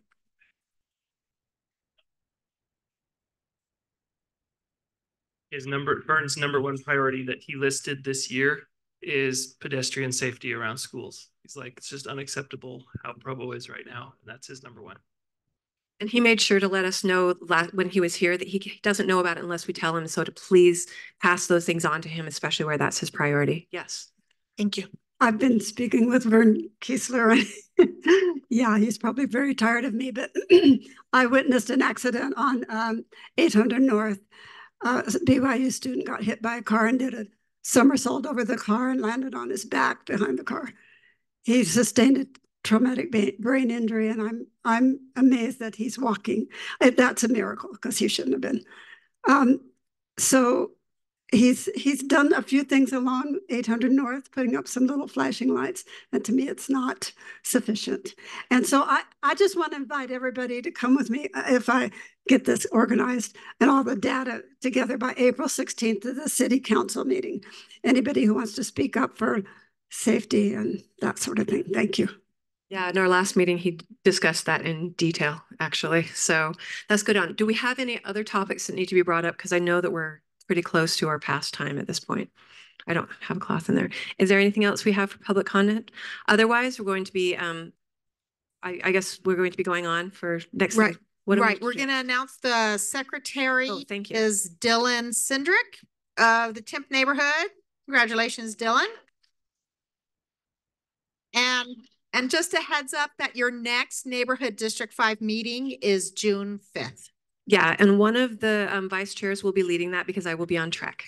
Vern's number one priority that he listed this year is pedestrian safety around schools. He's like, it's just unacceptable how Provo is right now. And that's his number one. And he made sure to let us know when he was here that he doesn't know about it unless we tell him. So to please pass those things on to him, especially where that's his priority. Yes. Thank you. I've been speaking with Vern Kiesler. Yeah, he's probably very tired of me, but I witnessed an accident on 800 North. A BYU student got hit by a car and did a somersault over the car and landed on his back behind the car. He sustained a traumatic brain injury, and I'm amazed that he's walking. That's a miracle because he shouldn't have been. So he's done a few things along 800 North, putting up some little flashing lights, and to me it's not sufficient. And so I just want to invite everybody to come with me if I get this organized and all the data together by April 16th to the city council meeting. Anybody who wants to speak up for safety and that sort of thing. Thank you. Yeah, in our last meeting, he discussed that in detail, actually. So that's good on. Do we have any other topics that need to be brought up? Because I know that we're pretty close to our past time at this point. I don't have a cloth in there. Is there anything else we have for public comment? Otherwise, we're going to be, I guess we're going to be going on for next. Right. What Right. We're going to announce the secretary thank you. is Dylan Cindric of the Timp neighborhood. Congratulations, Dylan. And just a heads up that your next neighborhood District 5 meeting is June 5th. Yeah, and one of the vice chairs will be leading that because I will be on track.